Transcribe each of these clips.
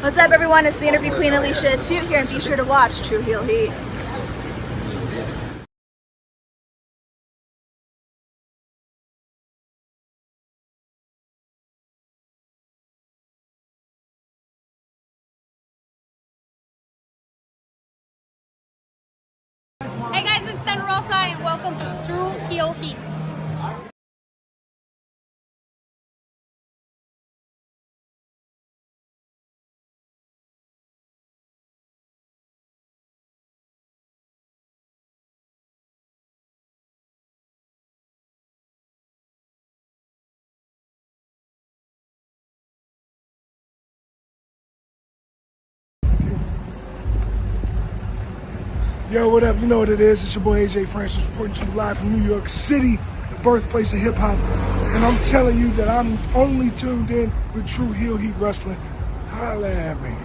What's up, everyone? It's the Interview Queen Alicia Toot here, and be sure to watch True Heel Heat. Hey guys, it's Thunder Rosa, and welcome to True Heel Heat. Yo, what up? You know what it is. It's your boy AJ Francis reporting to you live from New York City, the birthplace of hip-hop. And I'm telling you that I'm only tuned in with True Heel Heat Wrestling. Holla at me.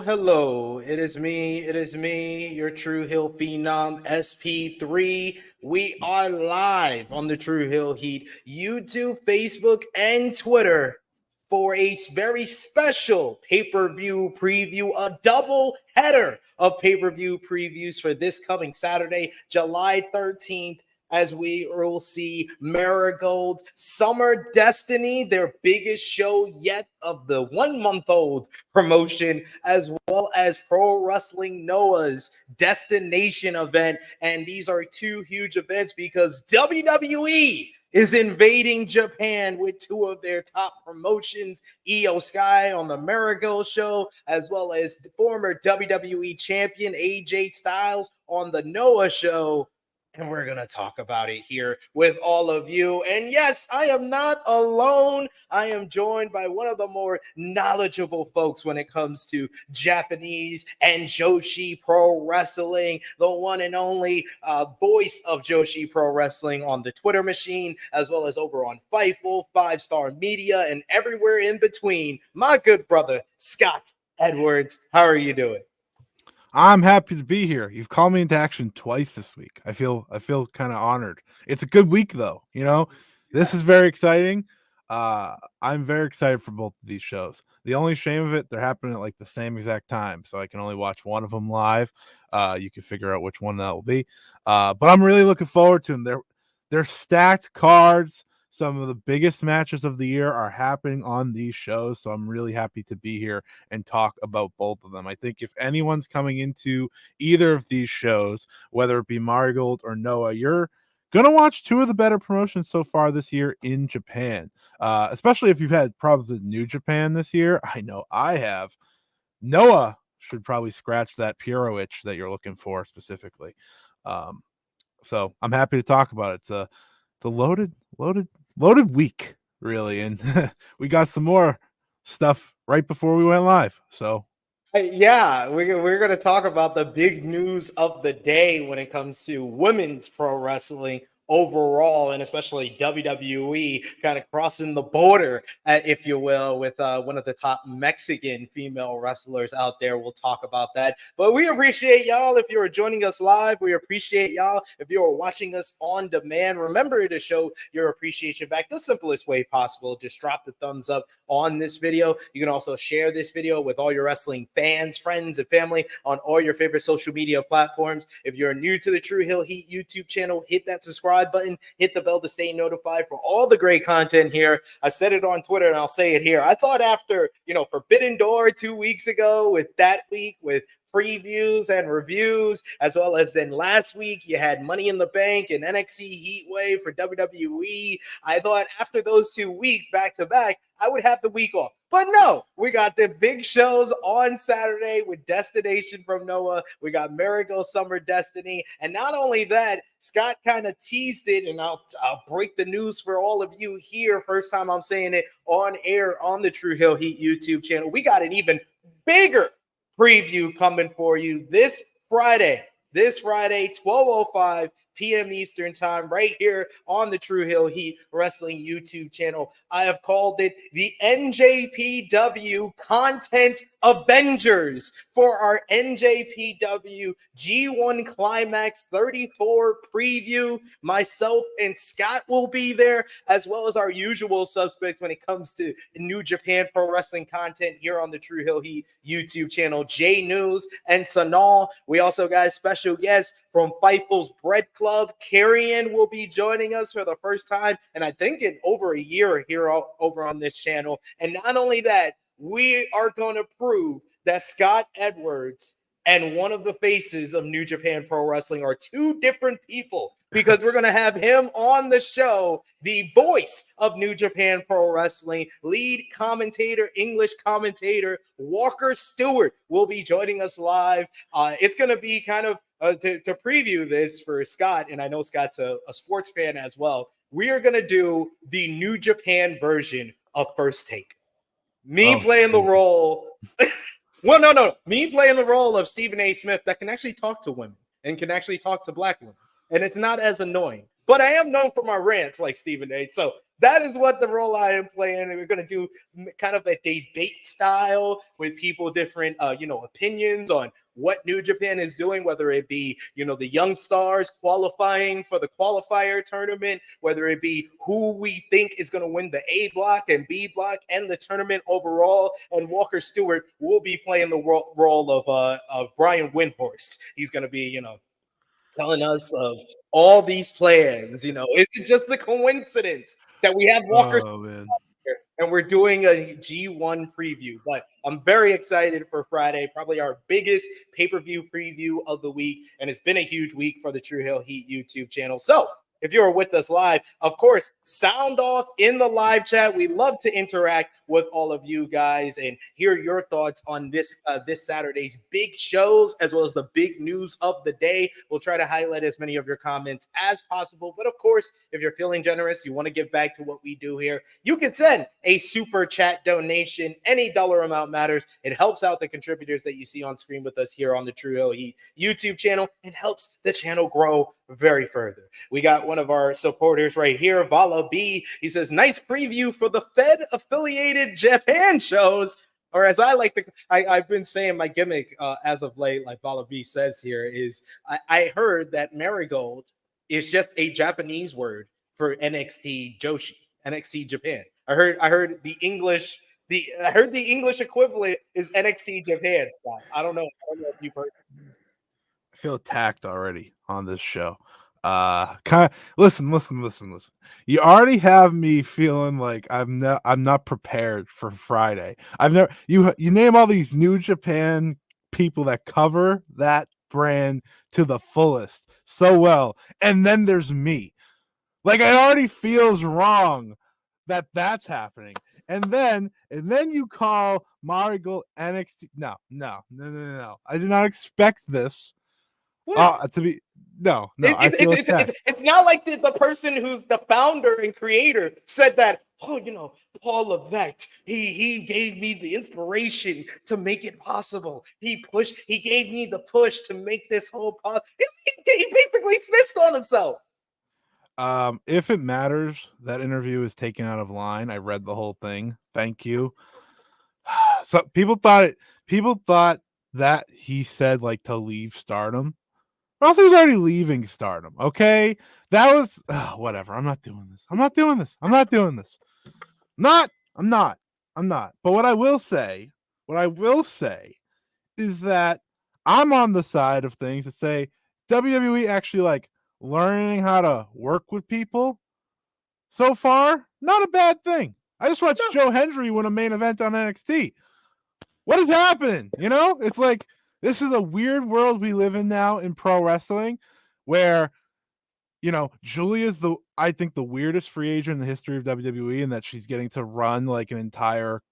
Hello. It is me, your True Hill Phenom, SP3. We are live on the True Hill Heat YouTube, Facebook, and Twitter for a very special pay-per-view preview, a double header of pay-per-view previews for this coming Saturday, July 13th. As we will see Marigold Summer Destiny, their biggest show yet of the 1-month-old promotion, as well as Pro Wrestling Noah's Destination event. And these are two huge events because WWE is invading Japan with two of their top promotions, IYO Sky on the Marigold show, as well as the former WWE champion AJ Styles on the Noah show. And we're going to talk about it here with all of you. And yes, I am not alone. I am joined by one of the more knowledgeable folks when it comes to Japanese and Joshi Pro Wrestling, the one and only voice of Joshi Pro Wrestling on the Twitter machine, as well as over on Fightful, 5-Star Media, and everywhere in between. My good brother, Scott Edwards. How are you doing? I'm happy to be here. You've called me into action twice this week. I feel kind of honored. It's a good week though. You know, this is very exciting. I'm very excited for both of these shows. The only shame of it, they're happening at like the same exact time, so I can only watch one of them live. You can figure out which one that will be. But I'm really looking forward to them. They're stacked cards. Some of the biggest matches of the year are happening on these shows, so I'm really happy to be here and talk about both of them. I think if anyone's coming into either of these shows, whether it be Marigold or Noah, you're going to watch two of the better promotions so far this year in Japan, especially if you've had problems with New Japan this year. I know I have. Noah should probably scratch that Puro itch that you're looking for specifically. So I'm happy to talk about it. It's a loaded week, really, and we got some more stuff right before we went live. So Yeah, we're going to talk about the big news of the day when it comes to women's pro wrestling overall, and especially WWE kind of crossing the border, if you will, with one of the top Mexican female wrestlers out there. We'll talk about that. But we appreciate y'all if you're joining us live. We appreciate y'all if you're watching us on demand. Remember to show your appreciation back the simplest way possible. Just drop the thumbs up on this video. You can also share this video with all your wrestling fans, friends, and family on all your favorite social media platforms. If you're new to the True Hill Heat YouTube channel, hit that subscribe button, hit the bell to stay notified for all the great content here. I said it on Twitter and I'll say it here. I thought after, Forbidden Door 2 weeks ago, with that week with previews and reviews, as well as then last week you had Money in the Bank and NXT Heatwave for WWE. I thought after those 2 weeks back to back, I would have the week off. But no, we got the big shows on Saturday with Destination from Noah. We got Marigold Summer Destiny. And not only that, Scott kind of teased it, and I'll break the news for all of you here. First time I'm saying it on air on the True Hill Heat YouTube channel. We got an even bigger preview coming for you this Friday, 12:05 p.m. Eastern time, right here on the True Hill Heat Wrestling YouTube channel. I have called it the NJPW Content Avengers for our NJPW G1 Climax 34 preview. Myself and Scott will be there, as well as our usual suspects when it comes to New Japan Pro Wrestling content here on the True Hill Heat YouTube channel, J News and Sanal. We also got a special guest from Fightful's Bread Club. Carrion will be joining us for the first time, and I think in over a year here over on this channel. And not only that, we are going to prove that Scott Edwards and one of the faces of New Japan Pro Wrestling are two different people, because we're going to have him on the show, the voice of New Japan Pro Wrestling, lead commentator, English commentator, Walker Stewart will be joining us live. It's going to be kind of to preview this for Scott, and I know Scott's a sports fan as well. We are going to do the New Japan version of First Take. Playing the role. Well, no. Me playing the role of Stephen A. Smith that can actually talk to women and can actually talk to black women. And it's not as annoying. But I am known for my rants like Stephen A. So that is what the role I am playing. And we're going to do kind of a debate style with people different, opinions on what New Japan is doing, whether it be, the young stars qualifying for the qualifier tournament, whether it be who we think is going to win the A block and B block and the tournament overall. And Walker Stewart will be playing the role of Brian Windhorst. He's going to be, telling us of all these plans. Is it just the coincidence that we have Walker here and we're doing a G1 preview? But I'm very excited for Friday, probably our biggest pay-per-view preview of the week, and it's been a huge week for the True Hill Heat YouTube channel. So if you're with us live, of course, sound off in the live chat. We love to interact with all of you guys and hear your thoughts on this Saturday's big shows, as well as the big news of the day. We'll try to highlight as many of your comments as possible. But of course, if you're feeling generous, you want to give back to what we do here, you can send a super chat donation. Any dollar amount matters. It helps out the contributors that you see on screen with us here on the True Hill Heat YouTube channel. It helps the channel grow very further. We got one of our supporters right here, Vala B. He says, nice preview for the Fed affiliated Japan shows. Or as I like to, I've been saying my gimmick as of late, like Vala B says here, is I heard that Marigold is just a Japanese word for NXT Joshi, NXT Japan. I heard the English equivalent is NXT Japan, Scott. I don't know if you've heard. I feel attacked already on this show. Listen. You already have me feeling like I'm not prepared for Friday. You name all these New Japan people that cover that brand to the fullest so well, and then there's me. Like, it already feels wrong that that's happening. And then you call Marigold NXT. No. I did not expect this. I feel attacked. It's not like the person who's the founder and creator said that, Paul Levesque, he gave me the inspiration to make it possible. He gave me the push to make this whole he basically snitched on himself. If it matters, that interview is taken out of line. I read the whole thing. Thank you. So people thought that he said like to leave Stardom. Also, he was already leaving Stardom. Okay, that was whatever. I'm not doing this. I'm not. But what I will say is that I'm on the side of things that say WWE actually like learning how to work with people. So far, not a bad thing. I just watched Joe Hendry win a main event on NXT. What is happening? It's like, this is a weird world we live in now in pro wrestling where, Giulia is I think the weirdest free agent in the history of WWE, and that she's getting to run like an entire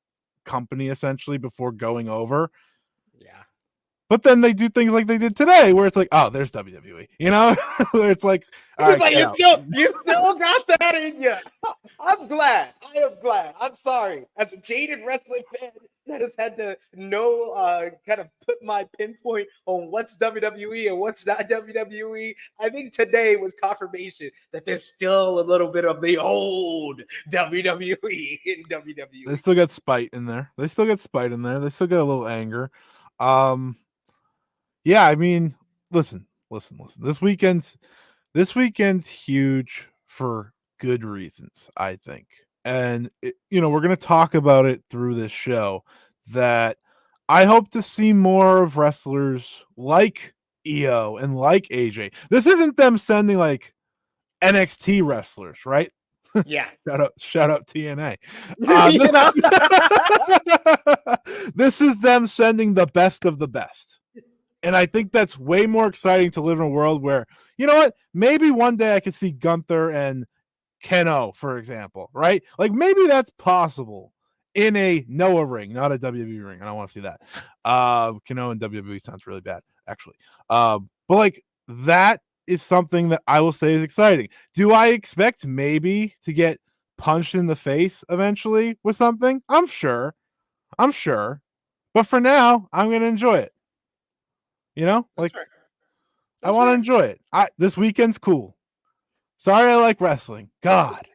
company essentially before going over. Yeah. But then they do things like they did today, where it's like, oh, there's WWE, where it's like, all right, But get out. you still got that in you. I'm glad. I am glad. I'm sorry. As a jaded wrestling fan that has had to kind of put my pinpoint on what's WWE and what's not WWE, I think today was confirmation that there's still a little bit of the old WWE in WWE. They still got spite in there. They still get a little anger. Yeah, I mean, listen. This weekend's huge for good reasons, I think. And we're going to talk about it through this show, that I hope to see more of wrestlers like IYO and like AJ. This isn't them sending like NXT wrestlers, right? Yeah. Shout out TNA. This is them sending the best of the best. And I think that's way more exciting to live in a world where, you know what, maybe one day I could see Gunther and Keno, for example, right? Like maybe that's possible in a Noah ring, not a WWE ring. I don't want to see that. Keno and WWE sounds really bad, actually. But like that is something that I will say is exciting. Do I expect maybe to get punched in the face eventually with something? I'm sure. But for now, I'm going to enjoy it. That's I want to enjoy it. This weekend's cool. Sorry, I like wrestling. God,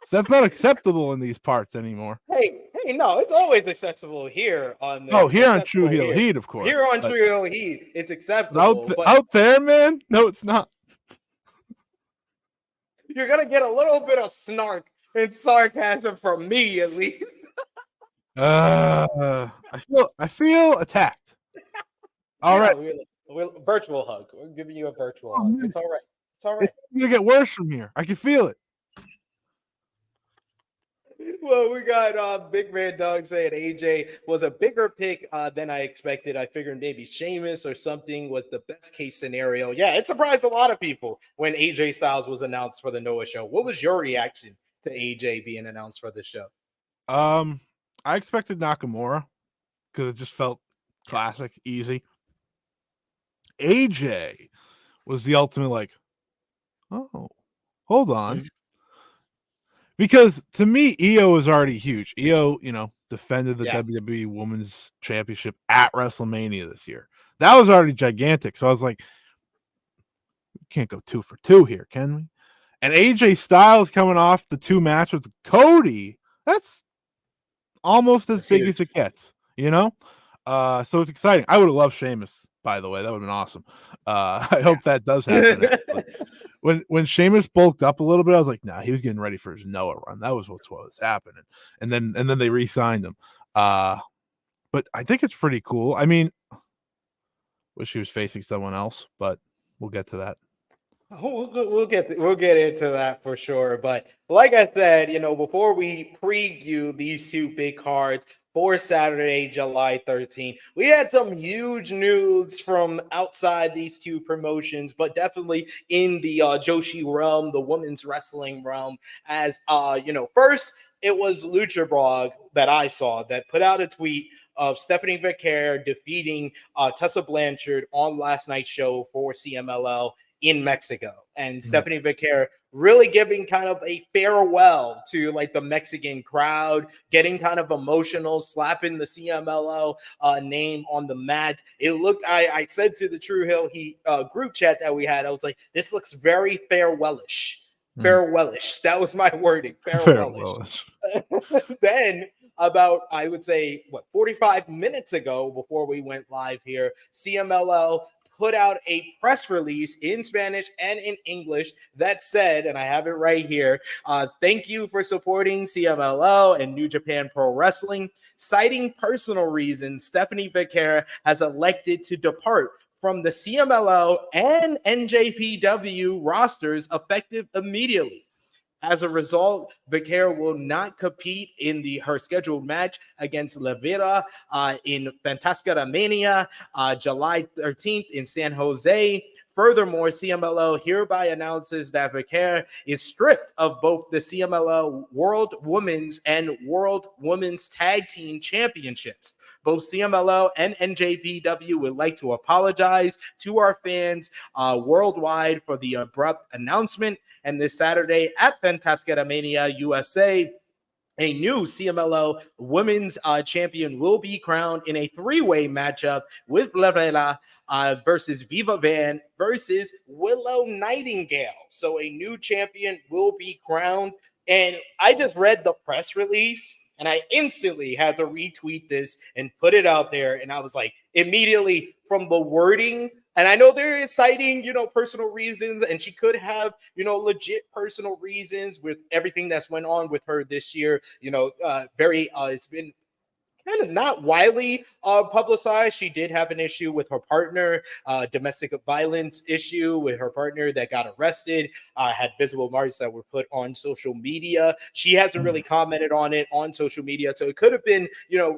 so that's not acceptable in these parts anymore. Hey, no, it's always acceptable here on. Here on True Heel Heat, of course. Here on True Heel Heat, it's acceptable. Out there, man, no, it's not. You're gonna get a little bit of snark and sarcasm from me, at least. I feel attacked. All right. We'll virtual hug. We're giving you a virtual hug. It's all right. It's all right. It's gonna get worse from here. I can feel it. Well, we got Big Man Dog saying AJ was a bigger pick than I expected. I figured maybe Sheamus or something was the best case scenario. Yeah, it surprised a lot of people when AJ Styles was announced for the Noah show. What was your reaction to AJ being announced for the show? I expected Nakamura because it just felt classic, easy. AJ was the ultimate like, oh, hold on. Because to me, IYO is already huge. IYO, defended the WWE Women's Championship at WrestleMania this year. That was already gigantic. So I was like, we can't go 2 for 2 here, can we? And AJ Styles coming off the 2 match with Cody, that's almost as big as it gets, So it's exciting. I would have loved Sheamus, by the way. That would have been awesome. I hope that does happen. When Sheamus bulked up a little bit, I was like, nah, he was getting ready for his Noah run. That was what was happening. And then they re-signed him. But I think it's pretty cool. I mean, wish he was facing someone else, but we'll get to that. We'll get into that for sure. But like I said, before we preview these 2 big cards for Saturday, July 13th, we had some huge news from outside these 2 promotions, but definitely in the Joshi realm, the women's wrestling realm. As first it was Lucha Blog that I saw that put out a tweet of Stephanie Vicaire defeating Tessa Blanchard on last night's show for CMLL in Mexico. And Stephanie Vicaire really giving kind of a farewell to like the Mexican crowd, getting kind of emotional, slapping the CMLL name on the mat. It looked, I said to the True Hill Heat group chat that we had, I was like, this looks very farewellish. Farewellish. That was my wording. Farewellish. Then about, I would say, 45 minutes ago before we went live here, CMLL put out a press release in Spanish and in English that said, and I have it right here, thank you for supporting CMLL and New Japan Pro Wrestling. Citing personal reasons, Stephanie Vicaire has elected to depart from the CMLL and NJPW rosters effective immediately. As a result, Vicaire will not compete in her scheduled match against Viera in Fantastica Mania, July 13th in San Jose. furthermore, CMLL hereby announces that Viera is stripped of both the CMLL World Women's and World Women's Tag Team Championships. Both CMLL and NJPW would like to apologize to our fans worldwide for the abrupt announcement. And this Saturday at Fantastica Mania USA, a new CMLL Women's Champion will be crowned in a three-way matchup with Viera versus Viva Van versus Willow Nightingale. So a new champion will be crowned. And I just read the press release, and I instantly had to retweet this and put it out there. And I was like, immediately from the wording, and I know there is citing, personal reasons, and she could have, legit personal reasons with everything that's went on with her this year. It's been kind of not widely publicized. She did have an issue with her partner, domestic violence issue with her partner that got arrested, had visible marks that were put on social media. She hasn't really commented on it on social media. So it could have been,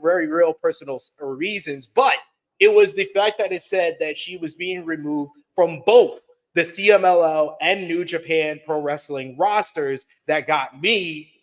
very real personal reasons, but it was the fact that it said that she was being removed from both the CMLL and New Japan Pro Wrestling rosters that got me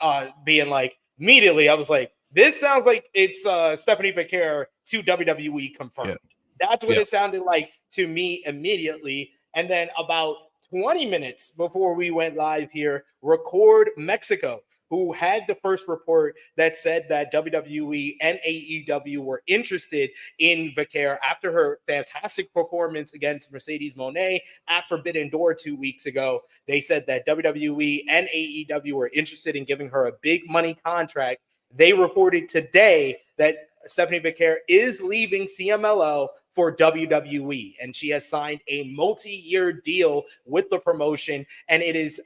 being like, immediately, I was like, this sounds like it's Stephanie Viera to WWE confirmed. Yeah. That's what it sounded like to me immediately. And then about 20 minutes before we went live here, Record Mexico, who had the first report that said that WWE and AEW were interested in Viera after her fantastic performance against Mercedes Monet at Forbidden Door 2 weeks ago. They said that WWE and AEW were interested in giving her a big money contract. They reported today that Stephanie Viera is leaving CMLL for WWE, and she has signed a multi-year deal with the promotion, and it is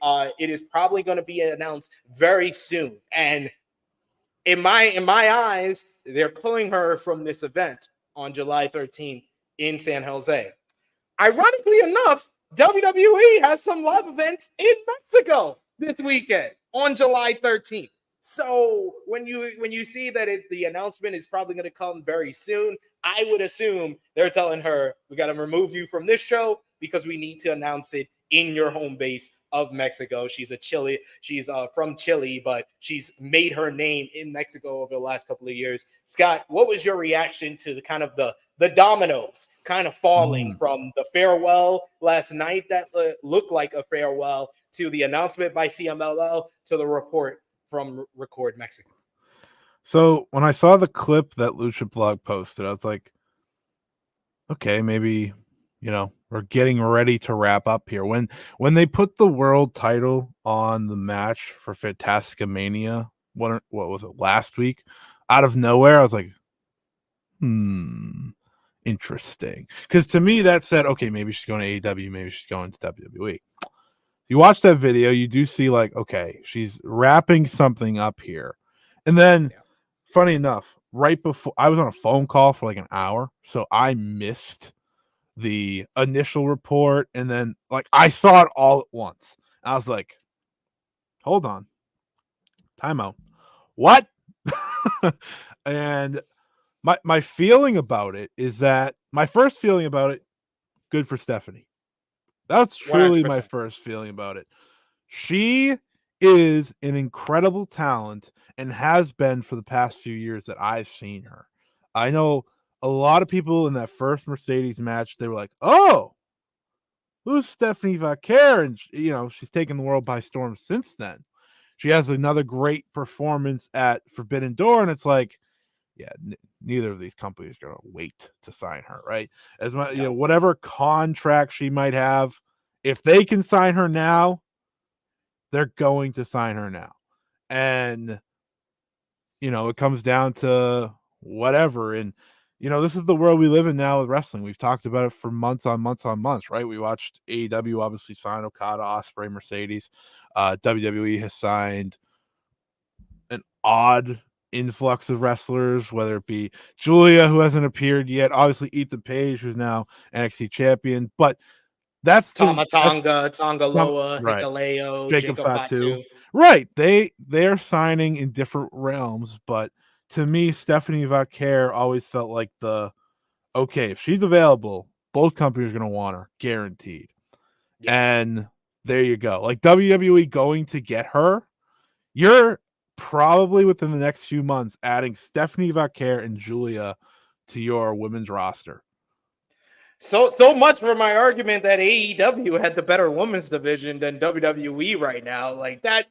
probably going to be announced very soon. And in my eyes, they're pulling her from this event on July 13th in San Jose. Ironically enough, WWE has some live events in Mexico this weekend on July 13th. So when you see that the announcement is probably going to come very soon, I would assume they're telling her, we got to remove you from this show because we need to announce it in your home base of Mexico. She's from Chile, but she's made her name in Mexico over the last couple of years. Scott, what was your reaction to the kind of the dominoes kind of falling from the farewell last night that looked like a farewell to the announcement by CMLL to the report from Record Mexico? So when I saw the clip that Lucha Blog posted, I was like, okay, maybe, we're getting ready to wrap up here. When they put the world title on the match for Fantastica Mania, what was it, last week, out of nowhere, I was like, interesting. Because to me, that said, okay, maybe she's going to AEW, maybe she's going to WWE. You watch that video, you do see like, okay, she's wrapping something up here. And then, funny enough, right before I was on a phone call for like an hour, so I missed the initial report, and then like I saw it all at once. I was like, hold on, timeout. What? And my feeling about it is that my first feeling about it, good for Stephanie. That's truly 100%. My first feeling about it. She is an incredible talent and has been for the past few years that I've seen her. I know a lot of people in that first Mercedes match, they were like, oh, who's Stephanie Viera? And, she's taken the world by storm since then. She has another great performance at Forbidden Door, and it's like, yeah, neither of these companies are going to wait to sign her, right? As much, whatever contract she might have, if they can sign her now, they're going to sign her now. And, it comes down to whatever. And, this is the world we live in now with wrestling. We've talked about it for months on months on months, right? We watched AEW obviously sign Okada, Ospreay, Mercedes. WWE has signed an odd influx of wrestlers, whether it be Giulia, who hasn't appeared yet, obviously Ethan Page, who's now NXT champion, but that's Tonga Loa, right. Hikaleo, Jacob Fatu. Right. They're signing in different realms, but to me, Stephanie Viera always felt like okay, if she's available, both companies are going to want her, guaranteed. And there you go. Like WWE going to get her. You're probably within the next few months adding Stephanie Vaquer and Giulia to your women's roster. So much for my argument that AEW had the better women's division than WWE right now. Like that's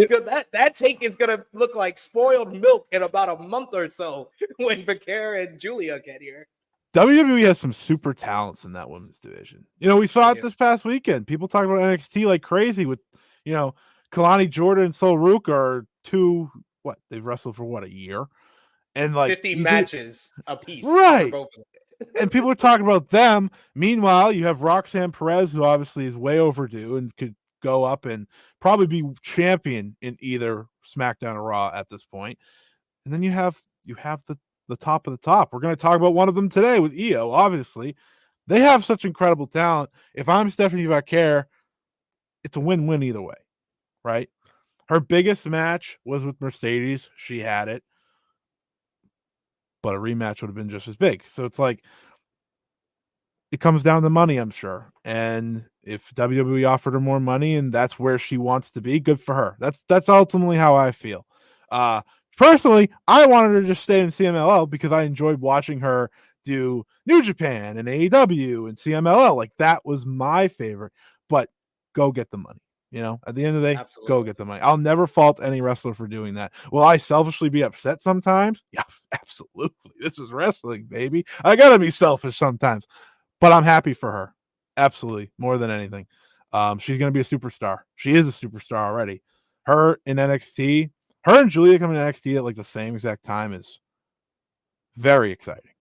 good. That take is gonna look like spoiled milk in about a month or so when Vaquer and Giulia get here. WWE has some super talents in that women's division. We saw it this past weekend. People talking about NXT like crazy with, Kalani Jordan and Sol Rook are they've wrestled for a year, and like 50 matches a piece, right? For both of them. And people are talking about them. Meanwhile, you have Roxanne Perez, who obviously is way overdue and could go up and probably be champion in either SmackDown or Raw at this point. And then you have the top of the top. We're going to talk about one of them today with IYO. Obviously, they have such incredible talent. If I'm Stephanie Vaquer, it's a win-win either way, right? Her biggest match was with Mercedes. She had it. But a rematch would have been just as big. So it's like, it comes down to money, I'm sure. And if WWE offered her more money and that's where she wants to be, good for her. That's ultimately how I feel. Personally, I wanted her to just stay in CMLL because I enjoyed watching her do New Japan and AEW and CMLL. Like, that was my favorite. But go get the money. At the end of the day, Absolutely. Go get the money. I'll never fault any wrestler for doing that. Will I selfishly be upset sometimes? Yeah, absolutely. This is wrestling, baby. I got to be selfish sometimes. But I'm happy for her. Absolutely. More than anything. She's going to be a superstar. She is a superstar already. Her in NXT, her and Giulia coming to NXT at like the same exact time is very exciting.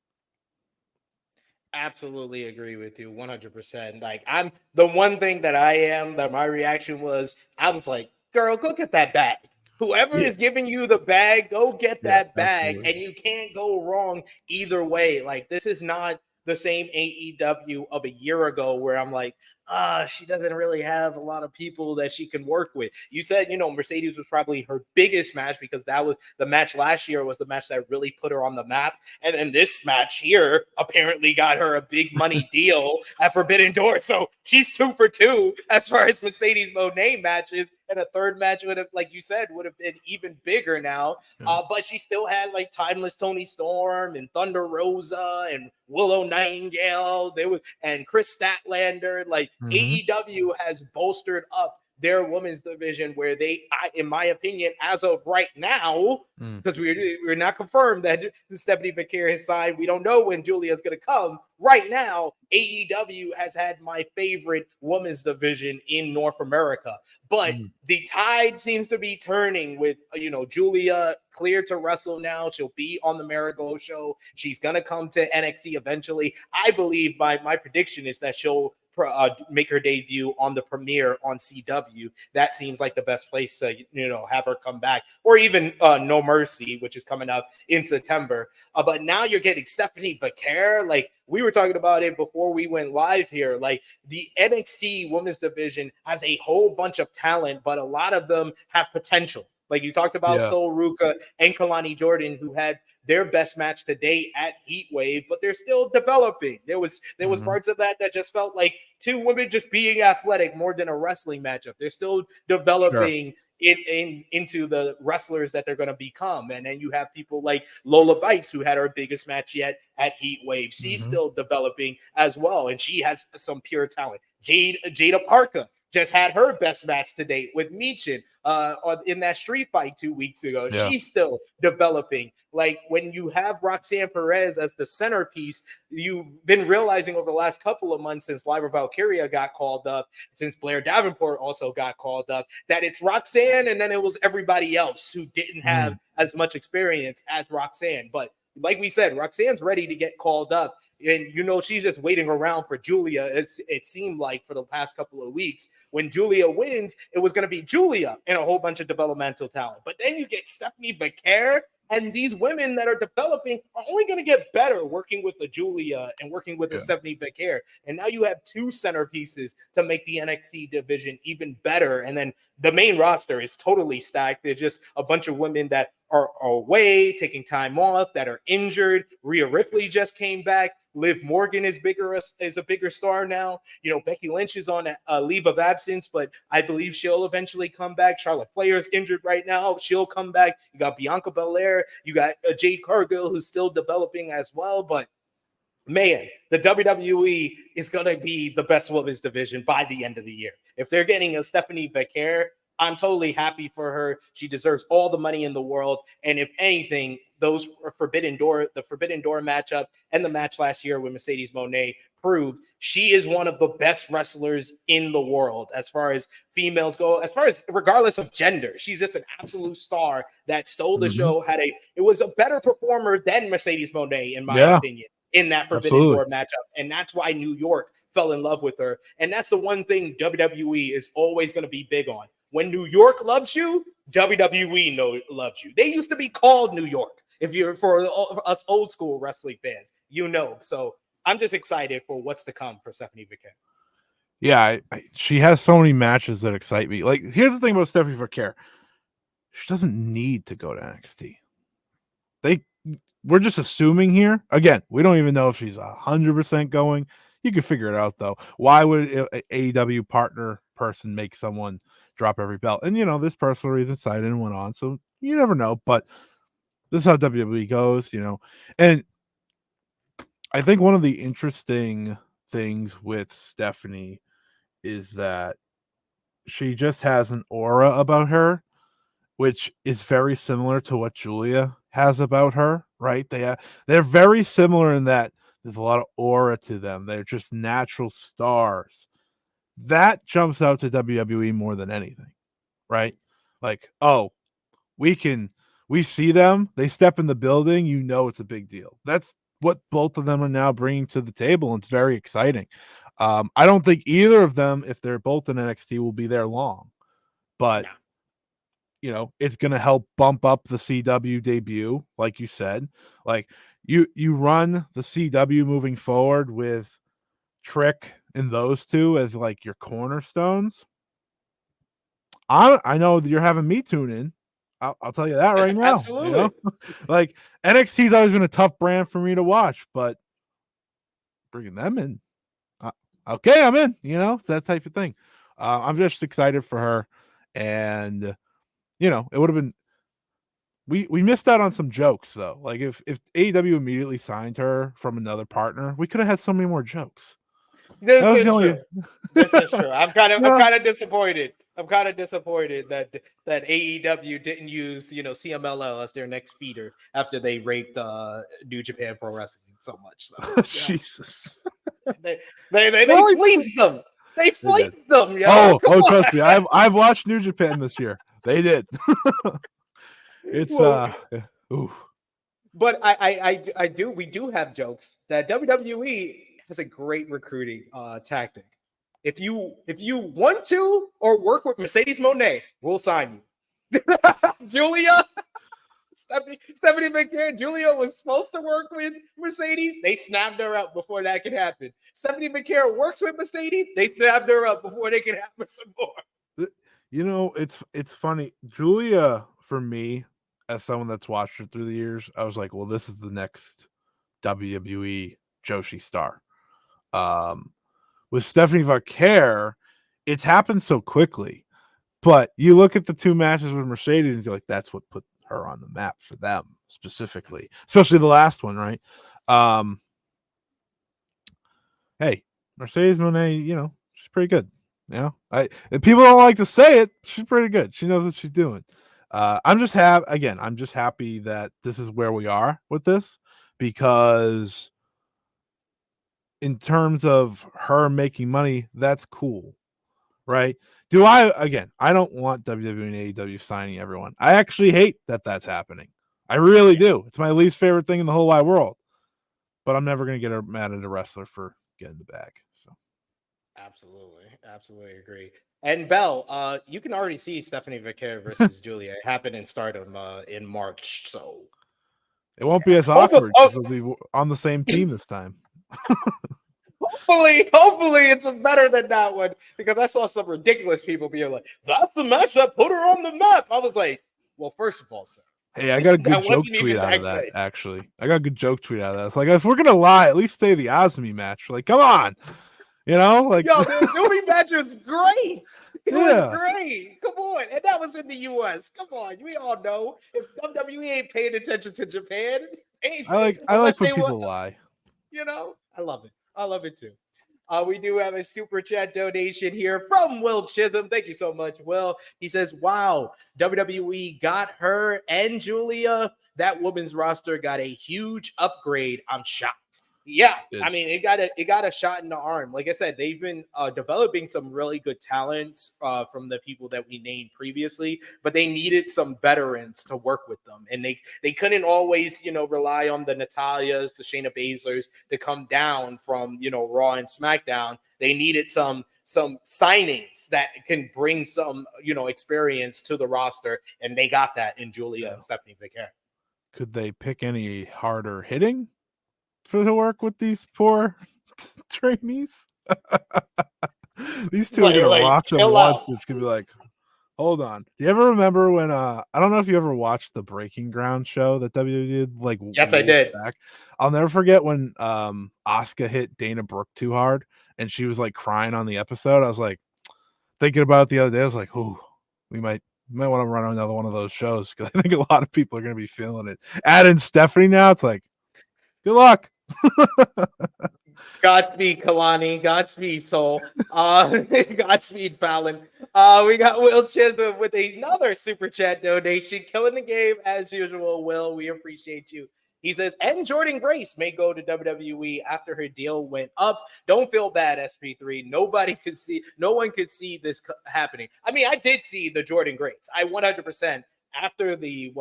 Absolutely agree with you 100%. Like, I'm the one thing that my reaction was, I was like, girl, go get that bag. Whoever is giving you the bag, go get that bag. Absolutely. And you can't go wrong either way. Like, this is not the same AEW of a year ago where I'm like, she doesn't really have a lot of people that she can work with. You said, Mercedes was probably her biggest match because that was the match last year was the match that really put her on the map. And then this match here apparently got her a big money deal at Forbidden Door. So she's 2 for 2 as far as Mercedes Monet matches. And a third match would have, like you said, would have been even bigger now. Yeah. But she still had like Timeless Toni Storm and Thunder Rosa and Willow Nightingale. And Chris Statlander. Like, AEW has bolstered up their women's division where in my opinion, as of right now, because we're not confirmed that Stephanie Vaquer has signed. We don't know when Giulia is going to come. Right now, AEW has had my favorite women's division in North America. But the tide seems to be turning with, Giulia cleared to wrestle now. She'll be on the Marigold show. She's going to come to NXT eventually. I believe my prediction is that she'll make her debut on the premiere on CW. That seems like the best place to, have her come back, or even No Mercy, which is coming up in September. But now you're getting Stephanie Vaquer. Like, we were talking about it before we went live here. Like, the NXT women's division has a whole bunch of talent, but a lot of them have potential. Like you talked about Sol Ruka and Kalani Jordan, who had their best match to date at Heatwave, but they're still developing. There was parts of that just felt like two women just being athletic more than a wrestling matchup. They're still developing into the wrestlers that they're going to become. And then you have people like Lola Bites, who had her biggest match yet at Heatwave. She's still developing as well, and she has some pure talent. Jada Parker just had her best match to date with Michin in that street fight 2 weeks ago. Yeah. She's still developing. Like, when you have Roxanne Perez as the centerpiece, you've been realizing over the last couple of months since Lyra Valkyria got called up, since Blair Davenport also got called up, that it's Roxanne and then it was everybody else who didn't have as much experience as Roxanne. But like we said, Roxanne's ready to get called up. And, she's just waiting around for Giulia. It seemed like for the past couple of weeks, when Giulia wins, it was going to be Giulia and a whole bunch of developmental talent. But then you get Stephanie Vaquer, and these women that are developing are only going to get better working with the Giulia and working with the Stephanie Vaquer. And now you have two centerpieces to make the NXT division even better. And then the main roster is totally stacked. They're just a bunch of women that are away, taking time off, that are injured. Rhea Ripley just came back. Liv Morgan is a bigger star now. You know, Becky Lynch is on a leave of absence, but I believe she'll eventually come back. Charlotte Flair is injured right now. She'll come back. You got Bianca Belair. You got Jade Cargill, who's still developing as well. But man, the WWE is going to be the best women's division by the end of the year. If they're getting a Stephanie Becker, I'm totally happy for her. She deserves all the money in the world. And if anything, the Forbidden Door matchup and the match last year with Mercedes Monet proved she is one of the best wrestlers in the world as far as females go, as far as regardless of gender. She's just an absolute star that stole the show. It was a better performer than Mercedes Monet, in my opinion, in that Forbidden Door matchup. And that's why New York fell in love with her. And that's the one thing WWE is always going to be big on. When New York loves you, WWE loves you. They used to be called New York. If you're for us old school wrestling fans, you know. So I'm just excited for what's to come for Stephanie Becker. Yeah, she has so many matches that excite me. Like, here's the thing about Stephanie Becker. She doesn't need to go to NXT. We're just assuming here. Again, we don't even know if she's 100% going. You can figure it out, though. Why would an AEW partner person make someone drop every belt? And, you know, this personal reason side and went on, so you never know. But this is how WWE goes, you know. And I think one of the interesting things with Stephanie is that she just has an aura about her, which is very similar to what Giulia has about her, right? They're very similar in that there's a lot of aura to them. They're just natural stars. That jumps out to WWE more than anything, right? Like, oh, we see them, they step in the building, you know it's a big deal. That's what both of them are now bringing to the table, and it's very exciting. I don't think either of them, if they're both in NXT, will be there long. But you know, it's going to help bump up the CW debut, like you said. Like, you run the CW moving forward with Trick and those two as like your cornerstones. I know that you're having me tune in. I'll tell you that right now. Absolutely. You know? Like, NXT's always been a tough brand for me to watch, but bringing them in, okay, I'm in. You know, it's that type of thing. I'm just excited for her, and you know, it would have been. We missed out on some jokes though. Like, if AEW immediately signed her from another partner, we could have had so many more jokes. This is true. I'm kind of disappointed. I'm kind of disappointed that AEW didn't use, you know, CMLL as their next feeder after they raped New Japan Pro Wrestling so much. So, yeah. Jesus, they fleeced them. They fleeced them. Yo. Oh, trust me, I've watched New Japan this year. They did. It's ooh. But we do have jokes that WWE has a great recruiting tactic. If you want to or work with Mercedes Monet, we'll sign you. Giulia, Stephanie McMahon, Giulia was supposed to work with Mercedes. They snapped her up before that could happen. Stephanie McMahon works with Mercedes. They snapped her up before they could have her some more. You know, it's funny. Giulia, for me, as someone that's watched her through the years, I was like, well, this is the next WWE Joshi star. With Stephanie Becker, it's happened so quickly. But you look at the two matches with Mercedes, and you're like, that's what put her on the map for them specifically, especially the last one, right? Hey, Mercedes Monet, you know, she's pretty good. You know, if people don't like to say it, she's pretty good. She knows what she's doing. I'm just happy that this is where we are with this, because in terms of her making money, that's cool, right? I don't want WWE and AEW signing everyone. I actually hate that that's happening. I really do. It's my least favorite thing in the whole wide world. But I'm never going to get mad at a wrestler for getting the bag. So, absolutely agree. And Bell, you can already see Stephanie Becker versus Giulia. It happened in Stardom in March, so it won't be as awkward. We'll be on the same team this time. Hopefully it's better than that one, because I saw some ridiculous people being like, that's the match that put her on the map. I was like, well, first of all, sir, Hey, I got a good That joke wasn't tweet even out of that that, good. actually. I got a good joke tweet out of that. It's like, if we're gonna lie, at least say the Azumi match. Like, come on. You know, like Yo, the Azumi match was great. It was yeah. great. Come on. And that was in the US. Come on. We all know if WWE ain't paying attention to Japan, I unless like when they want, people lie. you know, I love it. I love it too. We do have a super chat donation here from Will Chisum. Thank you so much, Will. He says, wow, WWE got her and Giulia. That women's roster got a huge upgrade. I'm shocked. Yeah, Good. I mean, it got a shot in the arm. Like I said, they've been developing some really good talents from the people that we named previously, but they needed some veterans to work with them, and they couldn't always, rely on the Natalias, the Shayna Baszlers to come down from Raw and SmackDown. They needed some signings that can bring some experience to the roster, and they got that in Giulia and Stephanie Viera. Could they pick any harder hitting to work with these poor trainees? These two are gonna rock them once. It's gonna be like, hold on. Do you ever remember when I don't know if you ever watched the Breaking Ground show that WWE did? Like, yes, I did. Back. I'll never forget when Asuka hit Dana Brooke too hard and she was like crying on the episode. I was like thinking about it the other day. I was like, ooh, we might want to run another one of those shows because I think a lot of people are gonna be feeling it. Add in Stephanie now, it's like, good luck. Godspeed, Kalani. Godspeed, Soul. Godspeed, Fallon. We got Will Chisholm with another super chat donation. Killing the game as usual, Will. We appreciate you. He says, and Jordan Grace may go to WWE after her deal went up. Don't feel bad, SP3. No one could see this happening. I mean, I did see the Jordan Grace. I 100% after the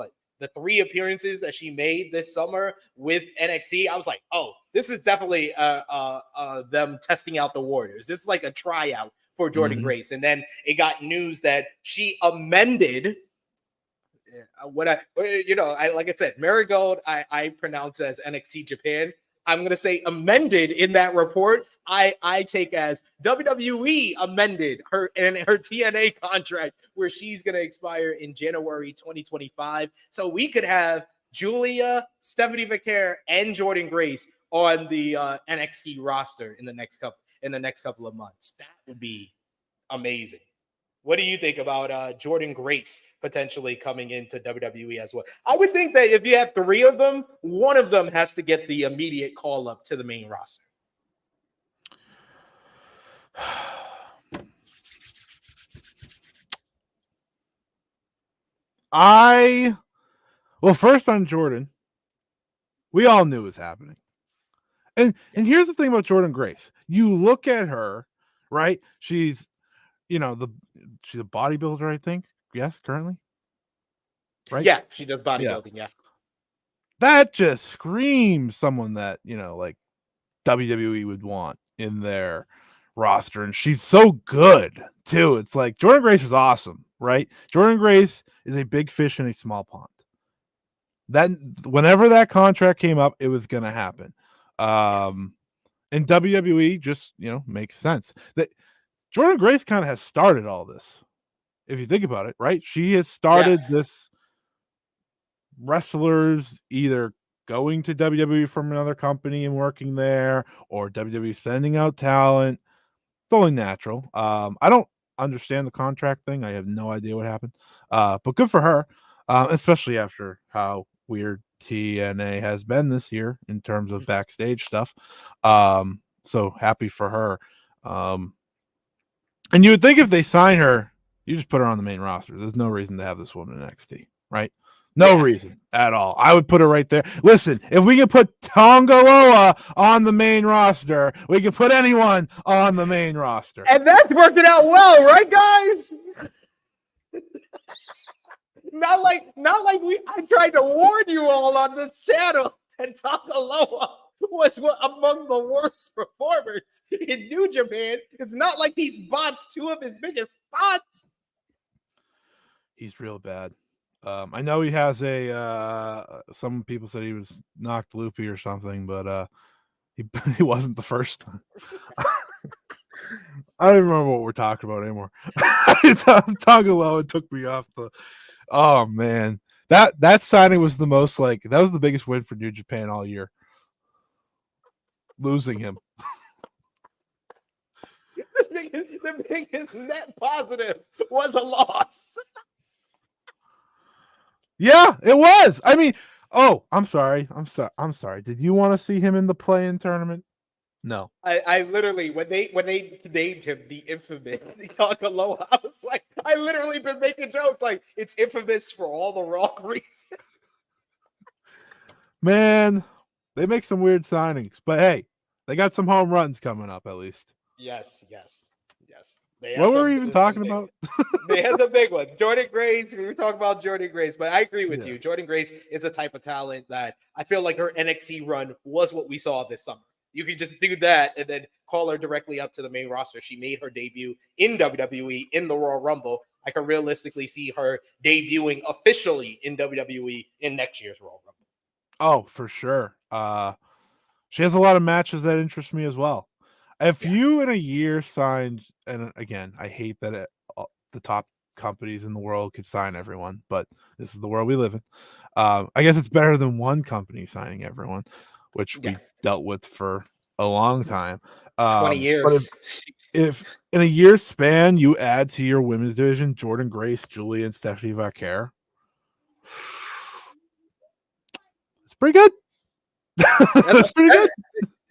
3 appearances that she made this summer with NXT, I was like, oh, this is definitely them testing out the Warriors. This is like a tryout for Jordan Grace. And then it got news that she amended like I said, Marigold, I pronounce as NXT Japan. I'm going to say amended in that report. I take as WWE amended her TNA contract where she's going to expire in January 2025. So we could have Giulia, Stephanie Viera, and Jordan Grace on the NXT roster in the next couple of months. That would be amazing. What do you think about Jordan Grace potentially coming into WWE as well? I would think that if you have 3 of them, one of them has to get the immediate call up to the main roster. First on Jordan, we all knew it was happening. And here's the thing about Jordan Grace. You look at her, right? She's she's a bodybuilder, I think. Yes, currently. Right? Yeah, she does bodybuilding, yeah. That just screams someone that, like WWE would want in their roster. And she's so good, too. It's like Jordan Grace is awesome, right? Jordan Grace is a big fish in a small pond. Then whenever that contract came up, it was going to happen. And WWE just, makes sense. That Jordan Grace kind of has started all this. If you think about it, right? She has started this wrestlers either going to WWE from another company and working there, or WWE sending out talent. It's only natural. I don't understand the contract thing. I have no idea what happened. But good for her, especially after how weird TNA has been this year in terms of backstage stuff. So happy for her. And you would think if they sign her, you just put her on the main roster. There's no reason to have this woman in NXT, right? No reason at all. I would put her right there. Listen, if we can put Tongaloa on the main roster, we can put anyone on the main roster. And that's working out well, right, guys? Not like I tried to warn you all on this channel that Tongaloa was among the worst performers in New Japan. It's not like he's botched 2 of his biggest spots. He's real bad. I know he has some people said he was knocked loopy or something, but he wasn't the first time. I don't remember what we're talking about anymore. Tongaloa took me off the. Oh man, That signing was the most that was the biggest win for New Japan all year. Losing him. The biggest net positive was a loss. Yeah, it was. I mean, I'm sorry. Did you want to see him in the play-in tournament? No. I literally when they named him the infamous Talk Aloha, I was like, I literally been making jokes like it's infamous for all the wrong reasons. Man, they make some weird signings, but hey, they got some home runs coming up at least. Yes. What were we even talking about? They had the big ones. Jordan Grace. We were talking about Jordan Grace, but I agree with you. Jordan Grace is a type of talent that I feel like her NXT run was what we saw this summer. You can just do that and then call her directly up to the main roster. She made her debut in WWE in the Royal Rumble. I can realistically see her debuting officially in WWE in next year's Royal Rumble. Oh, for sure. She has a lot of matches that interest me as well. If you in a year signed, and again, I hate that the top companies in the world could sign everyone, but this is the world we live in. I guess it's better than one company signing everyone, which we dealt with for a long time. 20 years. But if in a year span you add to your women's division Jordan Grace, Giulia, and Stephanie Vaquer, it's pretty good. That's pretty good.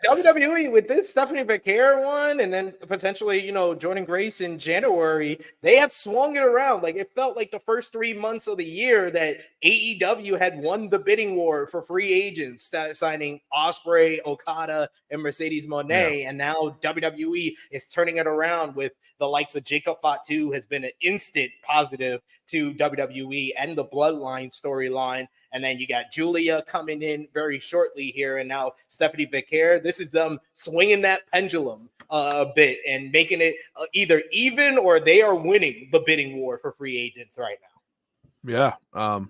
WWE with this Stephanie Vaquer one, and then potentially, Jordan Grace in January, they have swung it around. Like it felt like the first 3 months of the year that AEW had won the bidding war for free agents, signing Ospreay, Okada, and Mercedes Monet, and now WWE is turning it around with the likes of Jacob Fatu has been an instant positive to WWE and the Bloodline storyline. And then you got Giulia coming in very shortly here. And now Stephanie Vaquer. This is them swinging that pendulum a bit and making it either even or they are winning the bidding war for free agents right now. Yeah.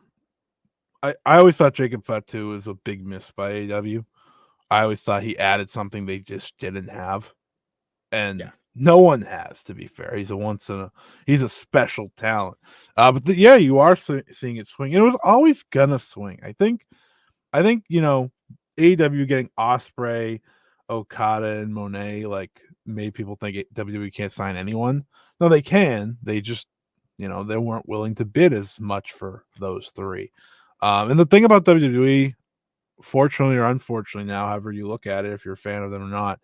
I always thought Jacob Fatu was a big miss by AEW. I always thought he added something they just didn't have. And no one has, to be fair. He's a special talent. But you are seeing it swing. And it was always gonna swing. I think AEW getting Ospreay, Okada, and Monet made people think WWE can't sign anyone. No, they can. They just they weren't willing to bid as much for those three. And the thing about WWE, fortunately or unfortunately now, however you look at it, if you're a fan of them or not,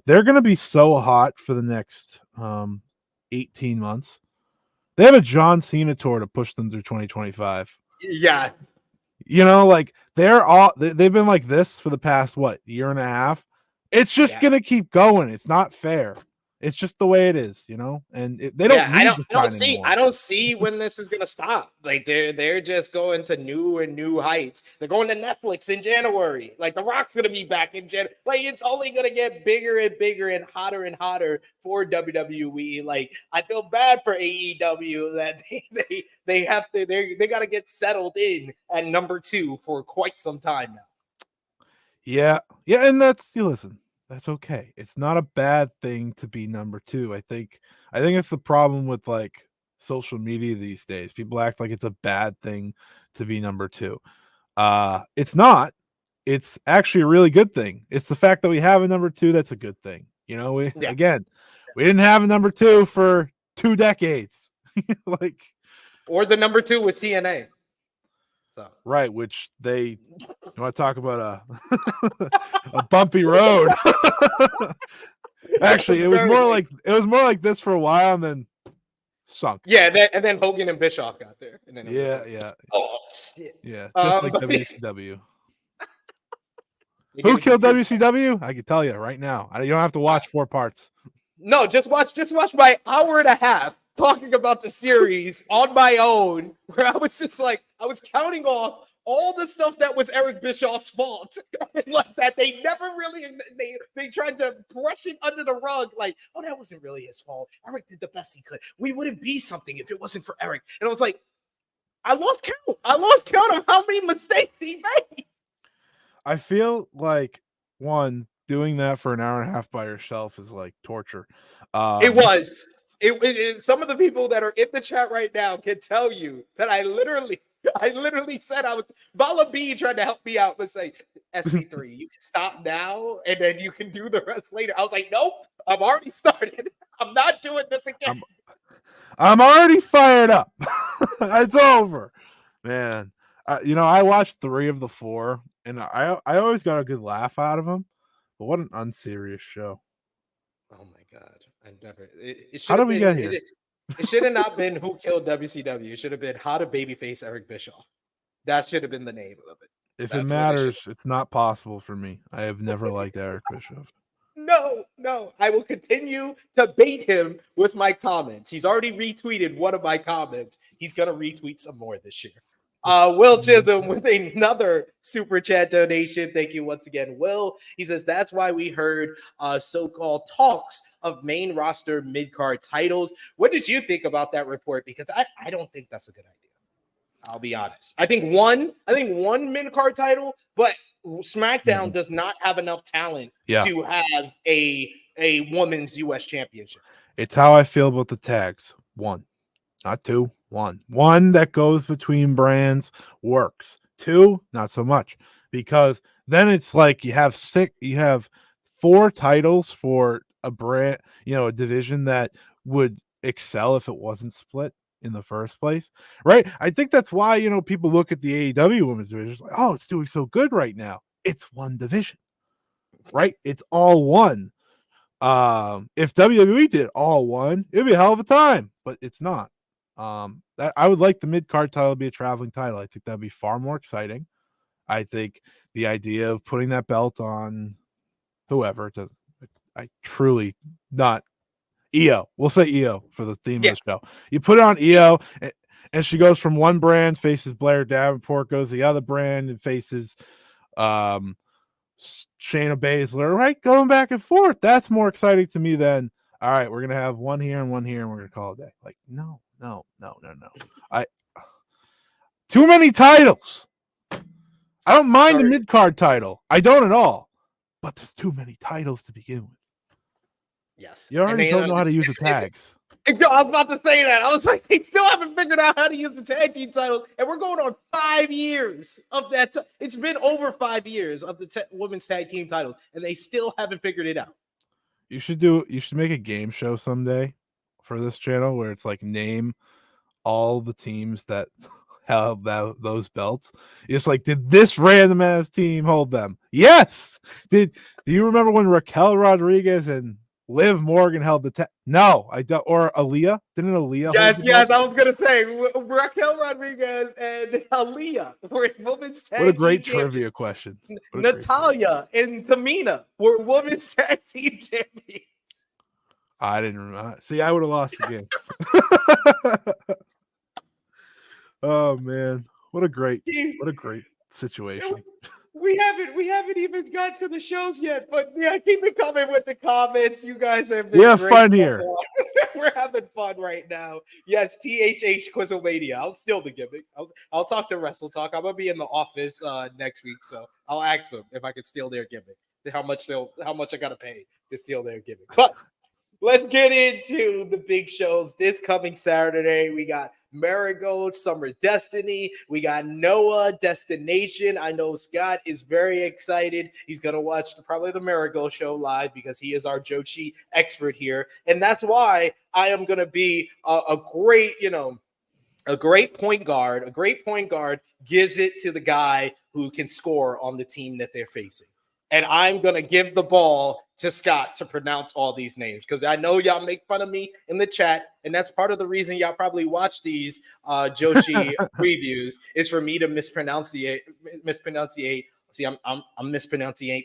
they're going to be so hot for the next 18 months. They have a John Cena tour to push them through 2025. Yeah. They've been like this for the past, year and a half. It's just going to keep going. It's not fair. It's just the way it is, and they don't. I don't see when this is gonna stop. Like they're just going to new heights. They're going to Netflix in January. Like The Rock's gonna be back in January. Like it's only gonna get bigger and bigger and hotter for WWE. Like I feel bad for AEW that they have to they got to get settled in at number 2 for quite some time now. Yeah, and listen. That's okay. It's not a bad thing to be number 2. I think it's the problem with social media these days. People act like it's a bad thing to be number 2. It's not. It's actually a really good thing. It's the fact that we have a number 2 that's a good thing. Again, we didn't have a number 2 for 2 decades. Or the number 2 was TNA. So. Right, which you want to talk about a bumpy road. Actually, it was more like this for a while and then sunk. Yeah, and then Hogan and Bischoff got there. And then Oh shit. Yeah, just like WCW. Who killed WCW? I can tell you right now. You don't have to watch 4 parts. No, just watch my hour and a half talking about the series on my own, where I was just I was counting off all the stuff that was Eric Bischoff's fault. That they never really they tried to brush it under the rug, that wasn't really his fault. Eric did the best he could. We wouldn't be something if it wasn't for Eric. And I was like, I lost count of how many mistakes he made. I feel like doing that for an hour and a half by yourself is like torture. It was. Some of the people that are in the chat right now can tell you that I literally I literally said Vala B tried to help me out and say, SP3, you can stop now and then you can do the rest later. I was like, nope, I've already started. I'm not doing this again. I'm already fired up. It's over, man. I watched 3 of the 4, and I always got a good laugh out of them. But what an unserious show! Oh my god, I never. It How did we get here? It should have not been Who Killed WCW. It should have been How to Babyface Eric Bischoff. That should have been the name of it. If it matters, it's not possible for me. I have never liked Eric Bischoff. No. I will continue to bait him with my comments. He's already retweeted one of my comments. He's gonna retweet some more this year. Will Chisum with another super chat donation. Thank you once again, Will. He says that's why we heard so-called talks of main roster mid-card titles. What did you think about that report? Because I don't think that's a good idea. I'll be honest. I think one mid-card title, but SmackDown does not have enough talent to have a women's US championship. It's how I feel about the tags. 1, not 2. 1 that goes between brands works. 2, not so much, because then it's like you have 4 titles for a brand, a division that would excel if it wasn't split in the first place, right? I think that's why people look at the AEW Women's Division like, oh, it's doing so good right now. It's one division, right? It's all one. If WWE did all one, it'd be a hell of a time, but it's not. I would like the mid-card title to be a traveling title. I think that'd be far more exciting. I think the idea of putting that belt on whoever, I truly not EO. We'll say EO for the theme of the show. You put it on EO, and she goes from one brand, faces Blair Davenport, goes to the other brand and faces Shayna Baszler, right? Going back and forth. That's more exciting to me than, all right, we're going to have one here and one here, and we're going to call it a day. Like, no. Too many titles. I don't mind the mid-card title. I don't at all. But there's too many titles to begin with. Yes. You already don't know how to use the tags. I was about to say that. I was like, they still haven't figured out how to use the tag team titles. And we're going on 5 years of that. It's been over 5 years of the women's tag team titles, and they still haven't figured it out. You should make a game show someday for this channel where it's like name all the teams that have those belts. It's like, did this random ass team hold them? Yes. Do you remember when Raquel Rodriguez and Liv Morgan held the No, I don't. Or Aaliyah? Didn't Aaliyah? Yes. I was gonna say Raquel Rodriguez and Aaliyah were women's tag. What a great team trivia question. Natalia and Tamina were women's tag team champions. I didn't remember. See, I would have lost the game. Oh man, what a great situation. We haven't even got to the shows yet, but yeah, keep it coming with the comments. You guys have been fun here. We're having fun right now. Yes, THH Quizomania. I'll steal the gimmick. I'll talk to Wrestle Talk. I'm gonna be in the office next week, so I'll ask them if I could steal their gimmick. How much I gotta pay to steal their gimmick. But let's get into the big shows this coming Saturday. We got Marigold, Summer Destiny. We got Noah Destination. I know Scott is very excited. He's going to watch probably the Marigold show live because he is our Joshi expert here. And that's why I am going to be a great point guard. A great point guard gives it to the guy who can score on the team that they're facing. And I'm going to give the ball to Scott to pronounce all these names because I know y'all make fun of me in the chat. And that's part of the reason y'all probably watch these Joshi previews is for me to mispronunciate. See, I'm mispronunciate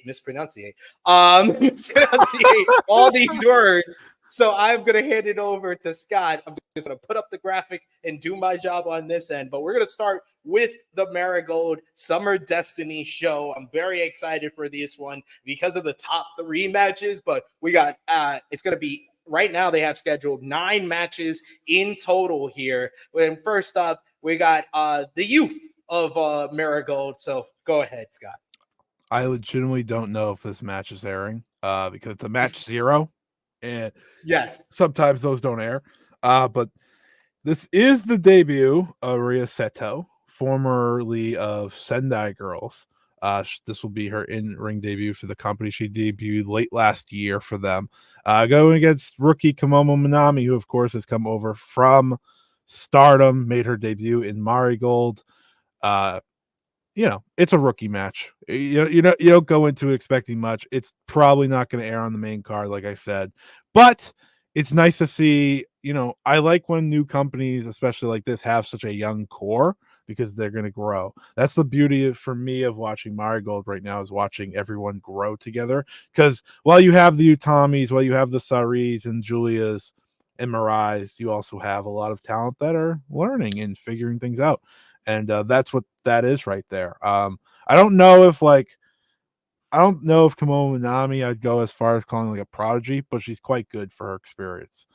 all these words. So I'm going to hand it over to Scott. I'm just going to put up the graphic and do my job on this end. But we're going to start with the Marigold Summer Destiny show. I'm very excited for this one because of the top 3 matches. But we got, it's going to be, right now they have scheduled 9 matches in total here. And first up, we got the youth of Marigold. So go ahead, Scott. I legitimately don't know if this match is airing because it's a match 0. And yes, sometimes those don't air. But this is the debut of Rhea Seto formerly of Sendai Girls. This will be her in-ring debut for the company. She debuted late last year for them, going against rookie Kimomo Minami, who of course has come over from Stardom, made her debut in Marigold. It's a rookie match. You don't go into expecting much. It's probably not going to air on the main card, like I said, but it's nice to see. I like when new companies, especially like this, have such a young core because they're going to grow. That's the beauty for me of watching Marigold right now, is watching everyone grow together. Because while you have the Utamis, while you have the Saris and Giulias and Mirais, you also have a lot of talent that are learning and figuring things out. And that's what that is right there. I don't know if Kimomo Minami I'd go as far as calling like a prodigy, but she's quite good for her experience,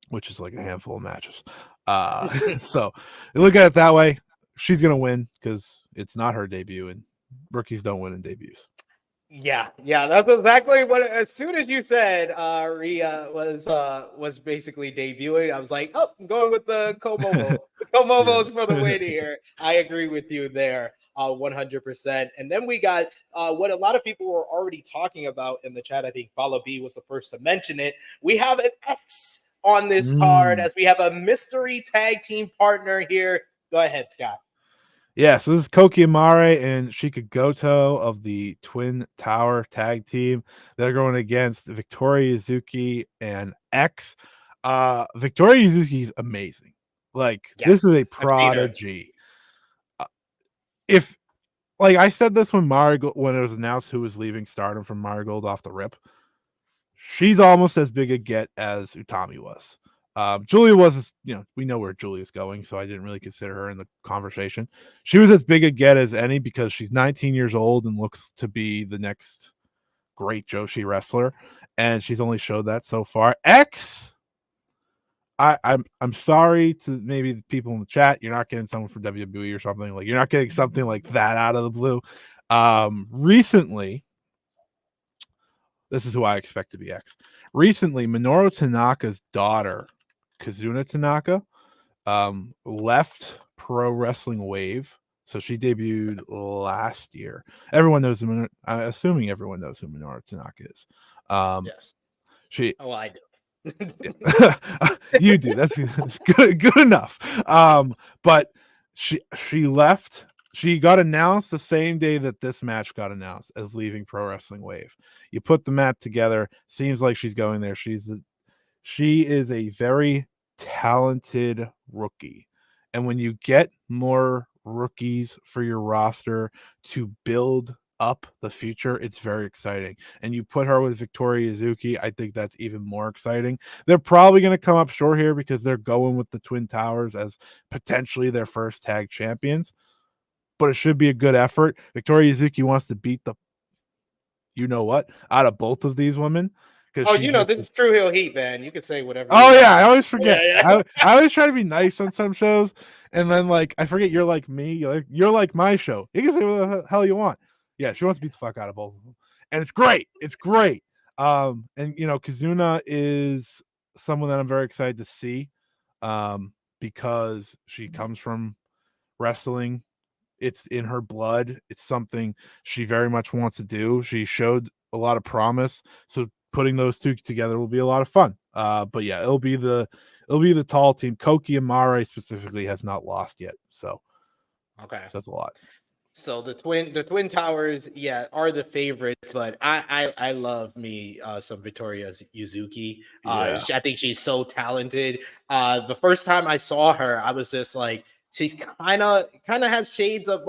which is like a handful of matches. So you look at it that way, she's gonna win because it's not her debut, and rookies don't win in debuts. Yeah, that's exactly what. As soon as you said Rhea was basically debuting, I was like, oh, I'm going with the Komomo. The Komomos for the win here. I agree with you there, 100%. And then we got what a lot of people were already talking about in the chat. I think Follow B was the first to mention it. We have an X on this card, as we have a mystery tag team partner here. Go ahead, Scott. Yeah, so this is Koki Amare and Shika Goto of the Twin Tower tag team. They're going against Victoria Yuzuki and X. Victoria Yuzuki is amazing. This is a prodigy. If I said this when it was announced who was leaving Stardom from Marigold off the rip, she's almost as big a get as Utami was. Giulia was, we know where Giulia's going, so I didn't really consider her in the conversation. She was as big a get as any because she's 19 years old and looks to be the next great Joshi wrestler, and she's only showed that so far. X, I'm sorry to maybe the people in the chat, you're not getting someone from WWE or something. Like, you're not getting something like that out of the blue. Recently, this is who I expect to be X. Recently, Minoru Tanaka's daughter, Kazuna Tanaka, left Pro Wrestling Wave. So she debuted last year. Everyone knows I'm assuming everyone knows who Minoru Tanaka is. Yes. I do. You do. That's good enough. But she left. She got announced the same day that this match got announced as leaving Pro Wrestling Wave. You put the mat together. Seems like she's going there. She is a very talented rookie. And when you get more rookies for your roster to build up the future, it's very exciting. And you put her with Victoria Yuzuki, I think that's even more exciting. They're probably going to come up short here because they're going with the Twin Towers as potentially their first tag champions. But it should be a good effort. Victoria Yuzuki wants to beat the out of both of these women. Oh, this is True Heel Heat, man. You can say whatever. Oh, yeah, I always forget. Yeah. I always try to be nice on some shows, and then I forget you're like me. You're like my show. You can say what the hell you want. Yeah, she wants to beat the fuck out of both of them, and it's great. It's great. And Kazuna is someone that I'm very excited to see, because she comes from wrestling. It's in her blood. It's something she very much wants to do. She showed a lot of promise. So putting those two together will be a lot of fun. But yeah, it'll be the tall team. Koki Amare specifically has not lost yet. So okay, so that's a lot. So the Twin Towers, are the favorites, but I love me some Victoria Yuzuki. I think she's so talented. The first time I saw her, I was just like, she's kind of has shades of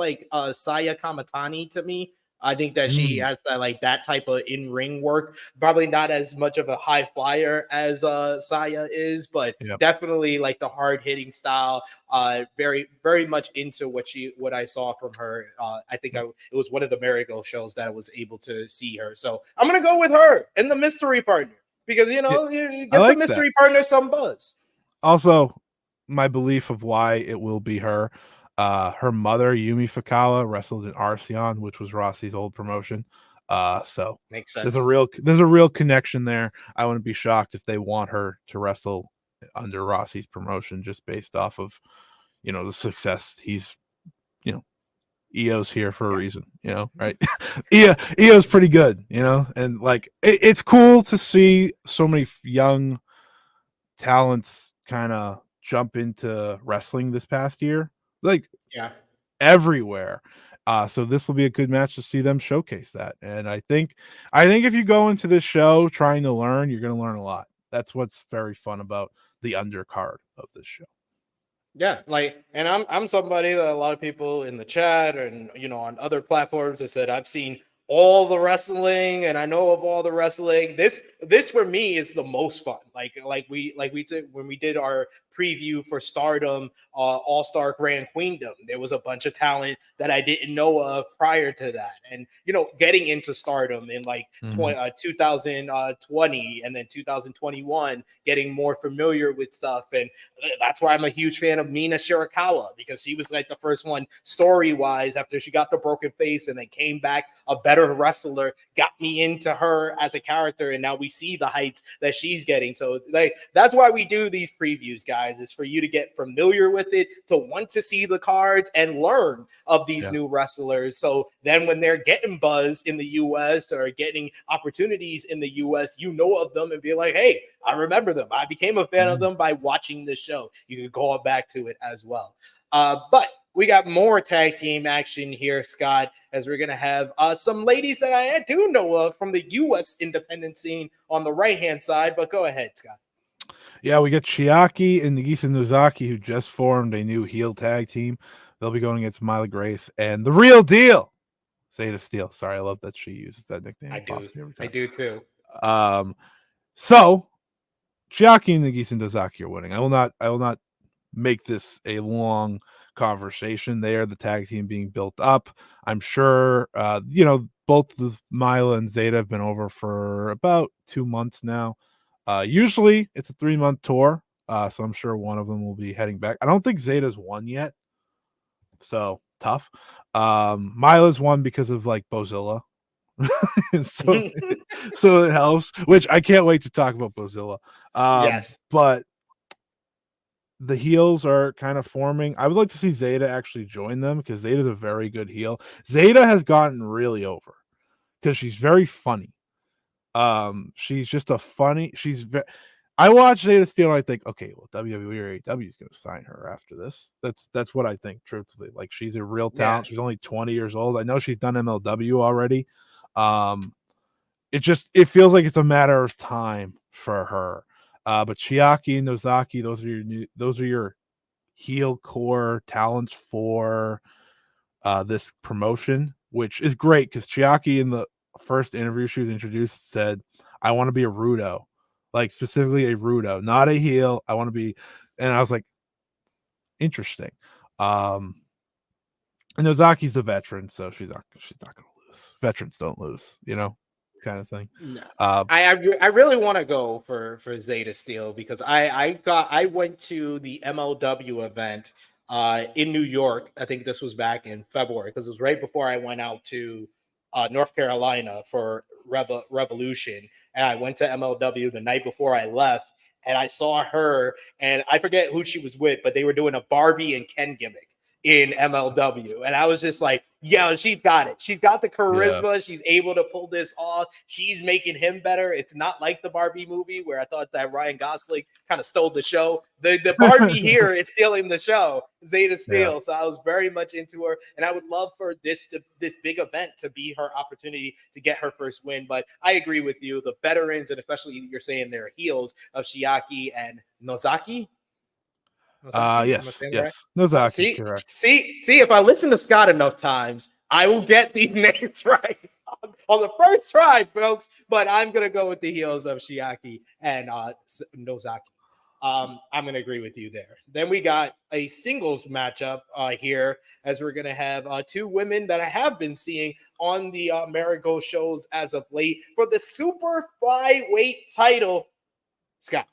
Saya Kamatani to me. I think that she has that type of in-ring work. Probably not as much of a high flyer as Saya is, but definitely the hard-hitting style. Very, very much into what I saw from her. I think it was one of the Marigold shows that I was able to see her. So I'm gonna go with her and the mystery partner because you get the mystery partner some buzz. Also, my belief of why it will be her. Her mother, Yumi Fukawa, wrestled in Arceon, which was Rossi's old promotion. So makes sense. There's a real connection there. I wouldn't be shocked if they want her to wrestle under Rossi's promotion, just based off of, the success he's, EO's here for a reason, right? EO's pretty good, and like it's cool to see so many young talents kind of jump into wrestling this past year, like everywhere. So this will be a good match to see them showcase that. And I think if you go into this show trying to learn, you're going to learn a lot. That's what's very fun about the undercard of this show. Yeah, and I'm somebody that a lot of people in the chat and on other platforms have said I've seen all the wrestling and I know of all the wrestling. This for me is the most fun. Like we did when we did our preview for Stardom All-Star Grand Queendom. There was a bunch of talent that I didn't know of prior to that, and getting into Stardom in 2020 and then 2021, getting more familiar with stuff, and that's why I'm a huge fan of Mina Shirakawa, because she was like the first one story-wise after she got the broken face and then came back a better wrestler, got me into her as a character, and now we see the heights that she's getting. So that's why we do these previews, guys, is for you to get familiar with it, to want to see the cards and learn of these new wrestlers. So then when they're getting buzz in the US or getting opportunities in the US, of them and be like, hey, I remember them. I became a fan of them by watching this show. You can call back to it as well. But we got more tag team action here, Scott, as we're going to have some ladies that I do know of from the U.S. independent scene on the right-hand side. But go ahead, Scott. Yeah, we got Chiaki and Nozaki, who just formed a new heel tag team. They'll be going against Mila Grace and the real deal, Zeta Steel. Sorry, I love that she uses that nickname. I do too. So Chiaki and Nozaki are winning. I will not make this a long conversation. They are the tag team being built up. I'm sure both the Mila and Zeta have been over for about 2 months now. Usually it's a 3-month tour, so I'm sure one of them will be heading back. I don't think Zeta's won yet, so tough. Mila's won because of Bozilla. so it helps, which I can't wait to talk about Bozilla. Yes, but the heels are kind of forming. I would like to see Zeta actually join them, because Zeta's a very good heel. Zeta has gotten really over because she's very funny. She's just a funny. I watch Zeta Steel and I think, okay, well, WWE or AEW is going to sign her after this. That's what I think, truthfully. She's a real talent. She's only 20 years old. I know she's done MLW already. It feels like it's a matter of time for her. But Chiaki and Nozaki, those are your heel core talents for this promotion, which is great, because Chiaki in the first interview she was introduced said, I want to be a Rudo, specifically a Rudo, not a heel. I want to be, and I was like, interesting. And Nozaki's the veteran, so she's not gonna lose. Veterans don't lose, kind of thing. No. I really want to go for Zeta Steel, because I went to the MLW event in New York. I think this was back in February, because it was right before I went out to North Carolina for Revolution, and I went to MLW the night before I left, and I saw her, and I forget who she was with, but they were doing a Barbie and Ken gimmick in MLW, and I was just like, yeah, she's got it. She's got the charisma. Yeah. She's able to pull this off. She's making him better. It's not like the Barbie movie where I thought that Ryan Gosling kind of stole the show. The Barbie here is stealing the show, Zeta Steel. Yeah. So I was very much into her, and I would love for this big event to be her opportunity to get her first win. But I agree with you. The veterans, and especially you're saying their heels of Chiaki and Nozaki. Yes. Nozaki, correct. See, if I listen to Scott enough times, I will get these names right on the first try, folks. But I'm gonna go with the heels of Chiaki and Nozaki. I'm gonna agree with you there. Then we got a singles matchup here, as we're gonna have two women that I have been seeing on the Marigold shows as of late for the super flyweight title. Scott.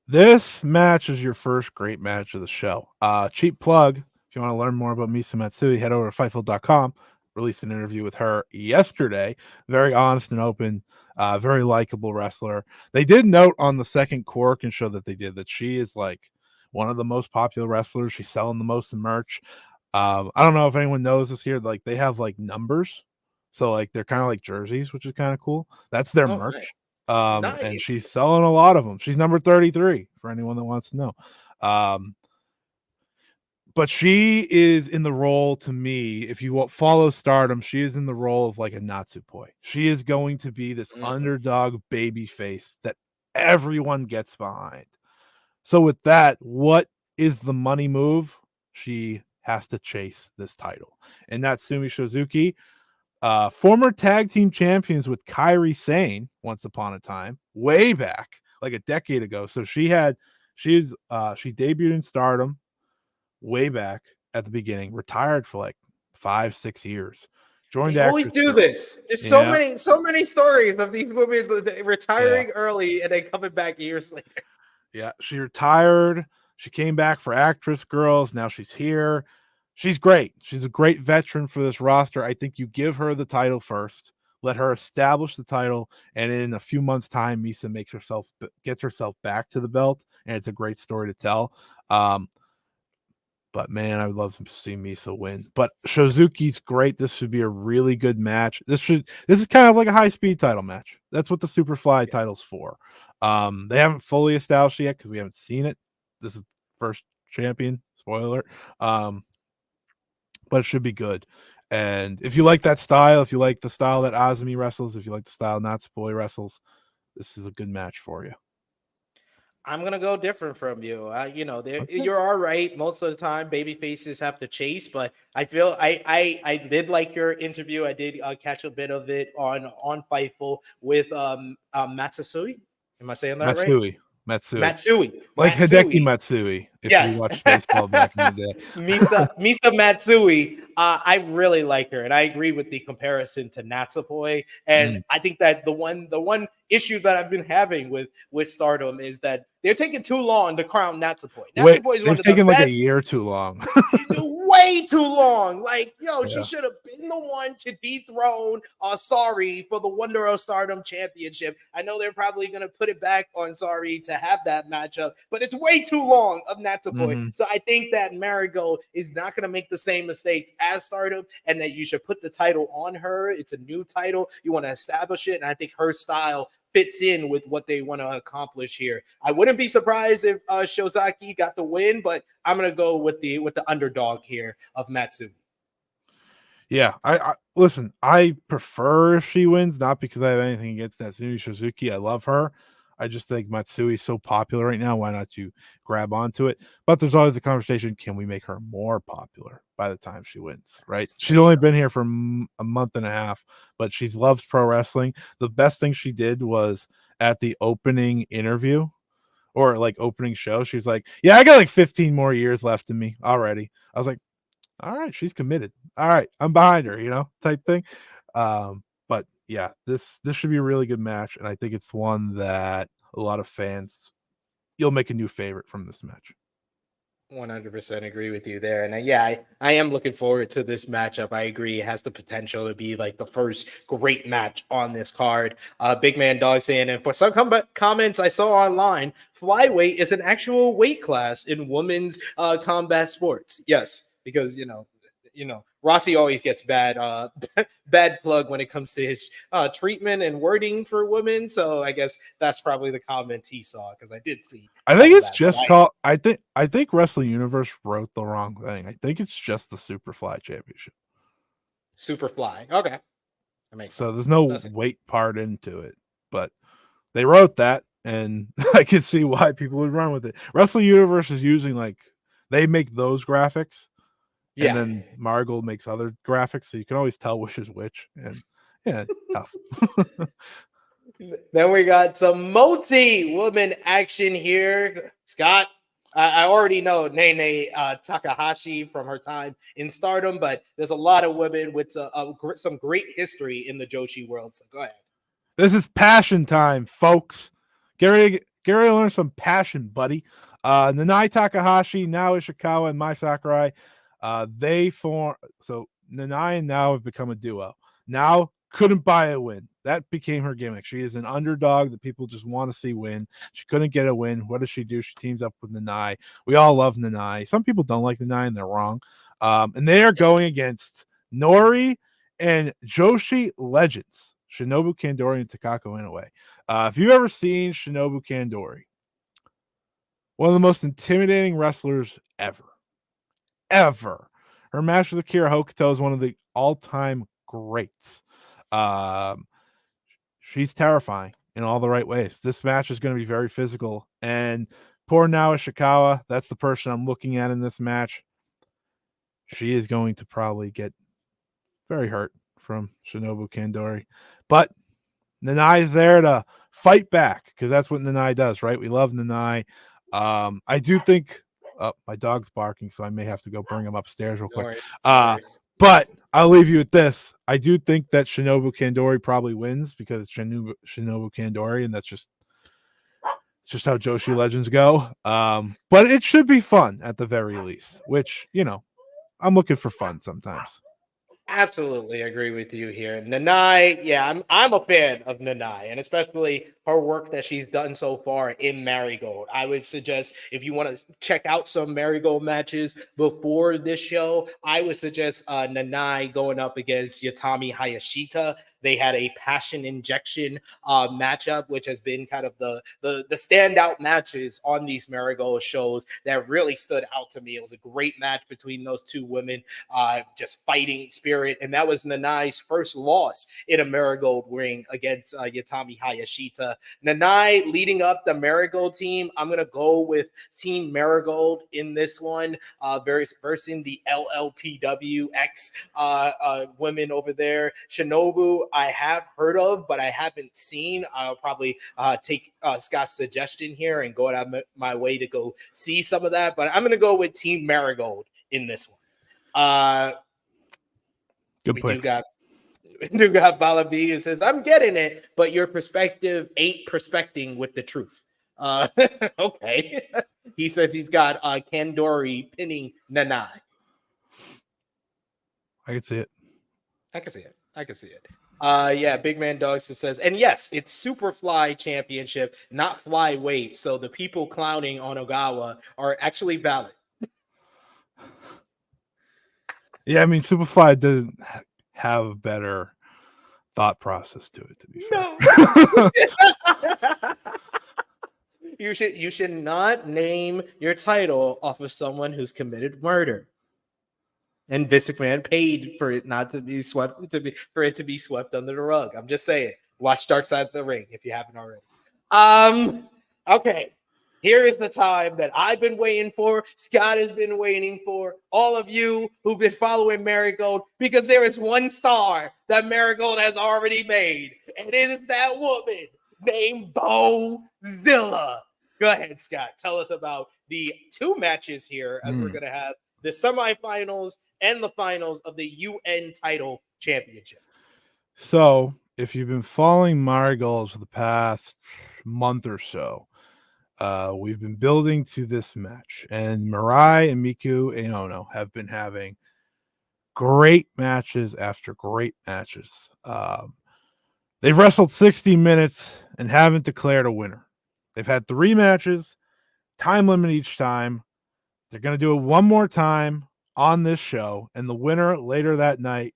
This match is your first great match of the show. Cheap plug. If you want to learn more about Misa Matsui, head over to Fightful.com. Released an interview with her yesterday. Very honest and open. Very likable wrestler. They did note on the second Korakuen show that they did that she is one of the most popular wrestlers. She's selling the most in merch. I don't know if anyone knows this here. Like they have like numbers, so like they're kind of like jerseys, which is kind of cool. That's their Oh, merch. nice. And she's selling a lot of them. She's number 33 for anyone that wants to know. But she is in the role, to me, if you follow Stardom, she is in the role of like a Natsupoi. She is going to be this underdog baby face that everyone gets behind. So with that, what is the money move? She has to chase this title. And Natsumi Shizuki, former tag team champions with Kairi Sane once upon a time, way back, like a decade ago. So she debuted in Stardom way back at the beginning, retired for like 5-6 years. They always do this. There's so many stories of these women retiring early and then coming back years later. Yeah, she retired. She came back for Actress Girls. Now she's here. She's great. She's a great veteran for this roster. I think you give her the title first, let her establish the title, and in a few months' time, Misa gets herself back to the belt, and it's a great story to tell. But man, I would love to see Misa win. But Shizuki's great. This should be a really good match. This is kind of like a high-speed title match. That's what the Superfly title's for. They haven't fully established it yet because we haven't seen it. This is first champion. Spoiler alert. But it should be good. And if you like that style, if you like the style that Azumi wrestles, if you like the style Natsupoi wrestles, this is a good match for you. I'm gonna go different from you. You're all right. Most of the time, baby faces have to chase, but I feel I did like your interview. I did catch a bit of it on Fightful with Matsui. Am I saying that right? Matsui. Like Hideki Matsui, if you watched baseball back in the day. Misa Matsui, I really like her, and I agree with the comparison to Natsupoi. And I think that the one issue that I've been having with Stardom is that they're taking too long to crown Natsupoi. Natsupoi is one of the best. Like a year too long. Way too long. Like, she should have been the one to dethrone Sorry for the Wonder of Stardom Championship. I know they're probably going to put it back on Sorry to have that matchup, but it's way too long of Natsupoi. So I think that Marigold is not going to make the same mistakes as Stardom, and that you should put the title on her. It's a new title. You want to establish it, and I think her style fits in with what they want to accomplish here. I wouldn't be surprised if Shozaki got the win, but I'm going to go with the underdog here of Matsui. Yeah, I listen, I prefer if she wins, not because I have anything against Natsumi Shizuki. I love her. I just think Matsui is so popular right now. Why not you grab onto it? But there's always the conversation, can we make her more popular by the time she wins, right? She's only been here for a month and a half, but she loves pro wrestling. The best thing she did was at the opening interview or like opening show, she's like, yeah, I got like 15 more years left in me already. I was like, all right, she's committed. All right, I'm behind her, type thing. But yeah, this should be a really good match, and I think it's one that a lot of fans, you'll make a new favorite from this match. 100% agree with you there. And I am looking forward to this matchup. I agree. It has the potential to be like the first great match on this card. Big Man Dog saying, and for some comments I saw online, flyweight is an actual weight class in women's combat sports. Yes, because, Rossi always gets bad plug when it comes to his treatment and wording for women. So I guess that's probably the comments he saw, because I did see. I think it's just called. I think Wrestling Universe wrote the wrong thing. I think it's just the Superfly Championship. Superfly. Okay. That makes sense. There's no weight part into it, but they wrote that, and I can see why people would run with it. Wrestling Universe is using they make those graphics. And then Marigold makes other graphics, so you can always tell which is which. And tough. Then we got some multi-woman action here. Scott, I already know Nene Takahashi from her time in Stardom, but there's a lot of women with some great history in the Joshi world. So go ahead. This is passion time, folks. Get ready to learn some passion, buddy. Nanai Takahashi, Nao Ishikawa, and Mai Sakurai. Nanai and Nao have become a duo. Now couldn't buy a win. That became her gimmick. She is an underdog that people just want to see win. She couldn't get a win. What does she do? She teams up with Nanai. We all love Nanai. Some people don't like Nanai, and they're wrong. And they are going against Nori and Joshi legends, Shinobu Kandori and Takako Inoue. If you've ever seen Shinobu Kandori, one of the most intimidating wrestlers ever. Her match with Akira Hokuto is one of the all-time greats. She's terrifying in all the right ways. This match is going to be very physical. And poor Nao Ishikawa, that's the person I'm looking at in this match. She is going to probably get very hurt from Shinobu Kandori. But Nanai is there to fight back because that's what Nanai does, right? We love Nanai. I do think my dog's barking, so I may have to go bring him upstairs real quick. But I'll leave you with this. I do think that Shinobu Kandori probably wins because it's Shinobu Kandori, and that's just how Joshi legends go. But it should be fun at the very least, which, I'm looking for fun sometimes. Absolutely agree with you here. Nanai, yeah, I'm a fan of Nanai, and especially her work that she's done so far in Marigold. I would suggest if you want to check out some Marigold matches before this show, I would suggest Nanai going up against Utami Hayashishita. They had a passion injection matchup, which has been kind of the standout matches on these Marigold shows that really stood out to me. It was a great match between those two women, just fighting spirit. And that was Nanai's first loss in a Marigold ring against Utami Hayashishita. Nanai leading up the Marigold team. I'm going to go with Team Marigold in this one, versus the LLPW X women over there. Shinobu, I have heard of, but I haven't seen. I'll probably take Scott's suggestion here and go out of my way to go see some of that. But I'm going to go with Team Marigold in this one. Good point. We do got Bala B who says, I'm getting it, but your perspective ain't perspecting with the truth. Okay. He says he's got Kandori pinning Nanai. I can see it. I can see it. Yeah, Big Man Dogs says, and yes, it's Superfly Championship, not flyweight. So the people clowning on Ogawa are actually valid. Yeah, I mean, Superfly doesn't have a better thought process to it, to be fair. No. You should not name your title off of someone who's committed murder. And Vince McMahon paid for it not to be swept, for it to be swept under the rug. I'm just saying. Watch Dark Side of the Ring if you haven't already. Okay. Here is the time that I've been waiting for. Scott has been waiting for. All of you who've been following Marigold, because there is one star that Marigold has already made, and it is that woman named Bozilla. Go ahead, Scott. Tell us about the two matches here, as we're going to have the semifinals and the finals of the UN title championship. So, if you've been following Marigold for the past month or so, we've been building to this match, and Mirai and Miku Enono have been having great matches after great matches. They've wrestled 60 minutes and haven't declared a winner. They've had 3 matches, time limit each time. They're going to do it one more time on this show, and the winner later that night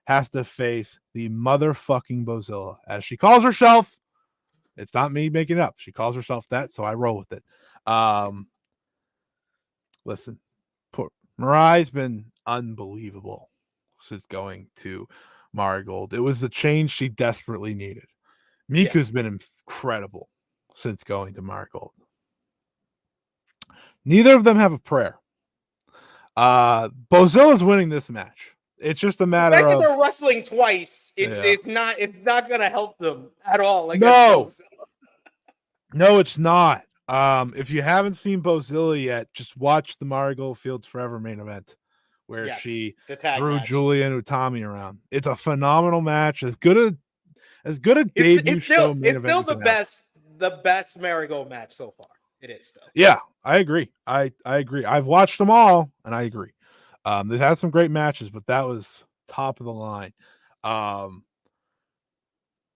has to face the motherfucking Bozilla, as she calls herself. It's not me making it up. She calls herself that, so I roll with it. Listen, Mirai's been unbelievable since going to Marigold. It was the change she desperately needed. Miku's been incredible since going to Marigold. Neither of them have a prayer. Bozilla's winning this match. It's just a matter of they're wrestling twice. It's not gonna help them at all. No, it's not. If you haven't seen Bozilla yet, just watch the Marigold Fields Forever main event where she threw Giulia and Utami around. It's a phenomenal match. As good a debut show main event. It's still the best Marigold match so far. It is still. Yeah, I agree. I agree. I've watched them all, and I agree. They've had some great matches, but that was top of the line.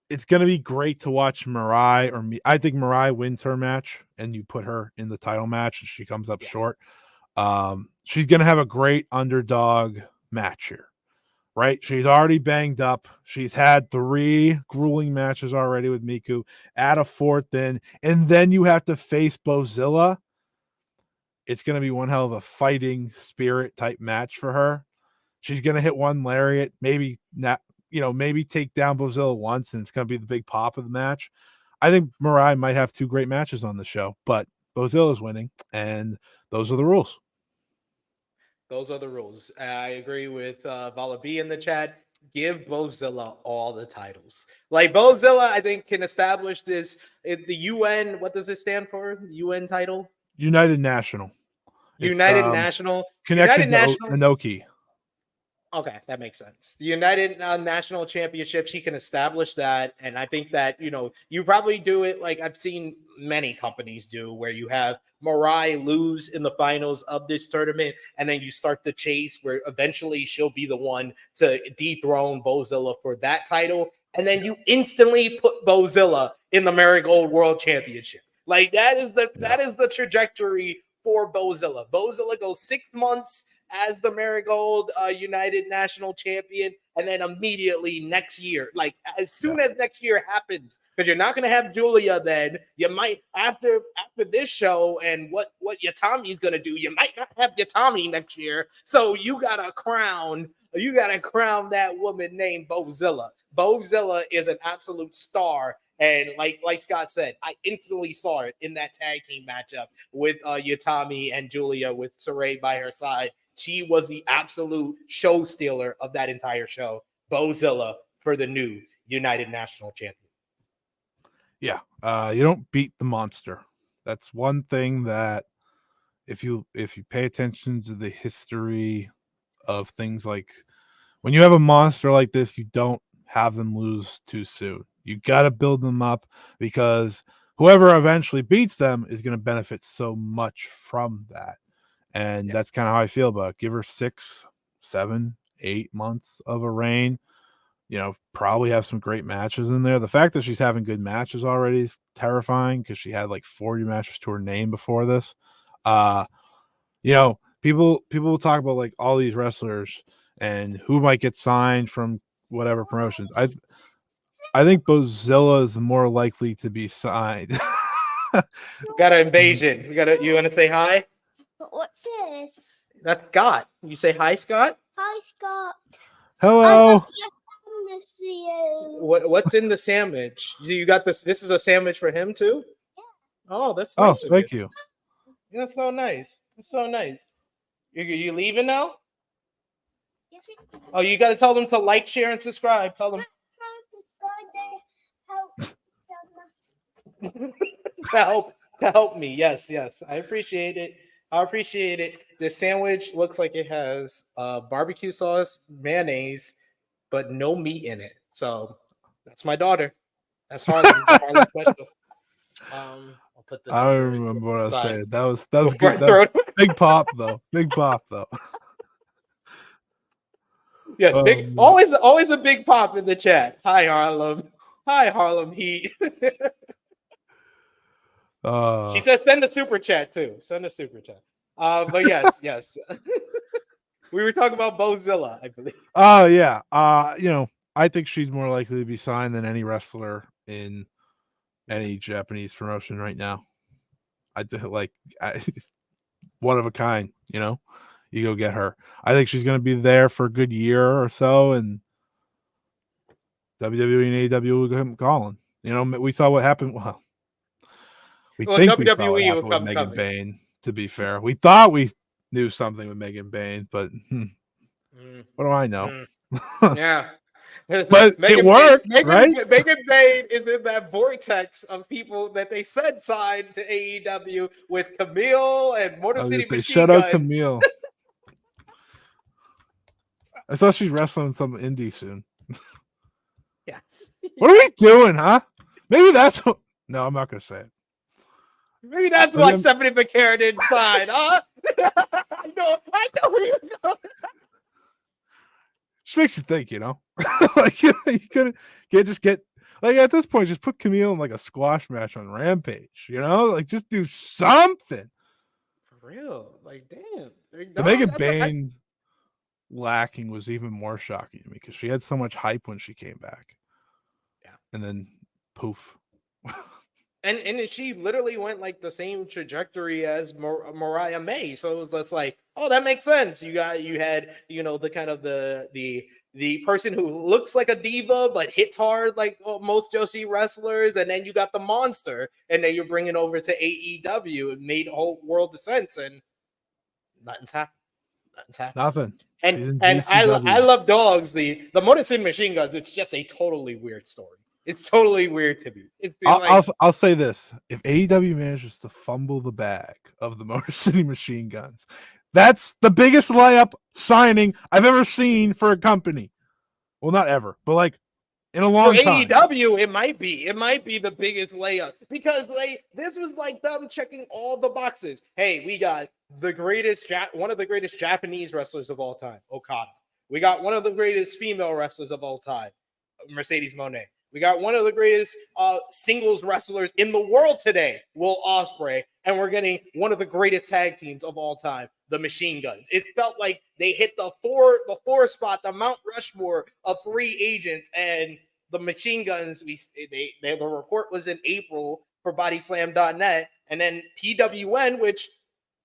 it's going to be great to watch Mirai or me. I think Mirai wins her match and you put her in the title match and she comes up short. She's going to have a great underdog match here, right? She's already banged up. She's had 3 grueling matches already with Miku. Add a 4th in, and then you have to face Bozilla. It's going to be one hell of a fighting spirit type match for her. She's going to hit one lariat, maybe not, maybe take down Bozilla once, and it's going to be the big pop of the match. I think Mirai might have 2 great matches on the show, but Bozilla's winning, and those are the rules. Those are the rules. I agree with Vala B in the chat. Give Bozilla all the titles. Like Bozilla, I think can establish this. The UN, what does it stand for? The UN title? United National. United National. Connection United National. Inoki. Okay, that makes sense. The United National Championship, she can establish that. And I think that, you probably do it like I've seen many companies do, where you have Mirai lose in the finals of this tournament, and then you start the chase where eventually she'll be the one to dethrone Bozilla for that title. And then you instantly put Bozilla in the Marigold World Championship. Like that is the trajectory for Bozilla. Bozilla goes 6 months as the Marigold United National Champion, and then immediately next year, like as soon as next year happens, because you're not going to have Giulia then. You might after this show and what Utami's going to do, you might not have Utami next year. So you got to crown that woman named Bozilla. Bozilla is an absolute star. And like Scott said, I instantly saw it in that tag team matchup with Utami and Giulia with Saray by her side. She was the absolute show stealer of that entire show. Bozilla for the new United National Champion. Yeah, you don't beat the monster. That's one thing that if you pay attention to the history of things, like when you have a monster like this, you don't have them lose too soon. You got to build them up, because whoever eventually beats them is going to benefit so much from that. And that's kind of how I feel about it. Give her 6, 7, 8 months of a reign. Probably have some great matches in there. The fact that she's having good matches already is terrifying, because she had like 40 matches to her name before this. People will talk about like all these wrestlers and who might get signed from whatever promotions. I think Bozilla is more likely to be signed. Got an invasion. You want to say hi? What's this? That's Scott. You say hi, Scott? Hi, Scott. Hello. What's in the sandwich? You got this. This is a sandwich for him too? Yeah. Oh, that's nice. Oh, thank you. That's so nice. That's so nice. You leaving now? Yes, Oh, you got to tell them to like, share, and subscribe. Tell them. to help me. Yes. I appreciate it. The sandwich looks like it has barbecue sauce, mayonnaise, but no meat in it. So that's my daughter. That's Harlem. Harlem special. I'll put this. I don't remember what I was saying. That was good. That was big pop though. Yes, always a big pop in the chat. Hi Harlem Heat. She says send a super chat too. But yes. We were talking about Bozilla, I believe. Oh yeah. I think she's more likely to be signed than any wrestler in any Japanese promotion right now. I think one of a kind, you go get her. I think she's going to be there for a good year or so, and WWE and AEW will come calling. We saw what happened. Well, we think WWE we saw will what come with Megan coming. Bayne. To be fair, we thought we knew something with Megan Bayne, but what do I know? Yeah. But it worked, right? Megan Bayne is in that vortex of people that they said signed to AEW with Camille and Motor City Machine Shut Gun. up, Camille. I saw she's wrestling some indie soon. Yes. What are we doing, huh? Maybe that's what... No, I'm not going to say it. Maybe that's why Stephanie McCarron didn't sign, huh? I know where you're going. Just makes you think, like you can't just get Like at this point, just put Camille in like a squash match on Rampage. Like just do something. For real, like damn. To make it Bane lacking was even more shocking to me because she had so much hype when she came back. Yeah, and then poof. And she literally went like the same trajectory as Mariah May, so it was just like, oh, that makes sense. You had the kind of the person who looks like a diva but hits hard like most Joshi wrestlers, and then you got the monster, and then you're bringing over to AEW. It made a whole world of sense, and nothing's happened. Nothing. And I love dogs. The Monet Machine Guns. It's just a totally weird story. It's totally weird to me. I'll say this: if AEW manages to fumble the bag of the Motor City Machine Guns, that's the biggest layup signing I've ever seen for a company. Well, not ever, but like in a long time. AEW, it might be the biggest layup because this was like them checking all the boxes. Hey, we got one of the greatest Japanese wrestlers of all time, Okada. We got one of the greatest female wrestlers of all time, Mercedes Monet. We got one of the greatest singles wrestlers in the world today, Will Ospreay, and we're getting one of the greatest tag teams of all time, the Machine Guns. It felt like they hit the four spot, the Mount Rushmore of free agents, and the Machine Guns. The report was in April for BodySlam.net, and then PWN, which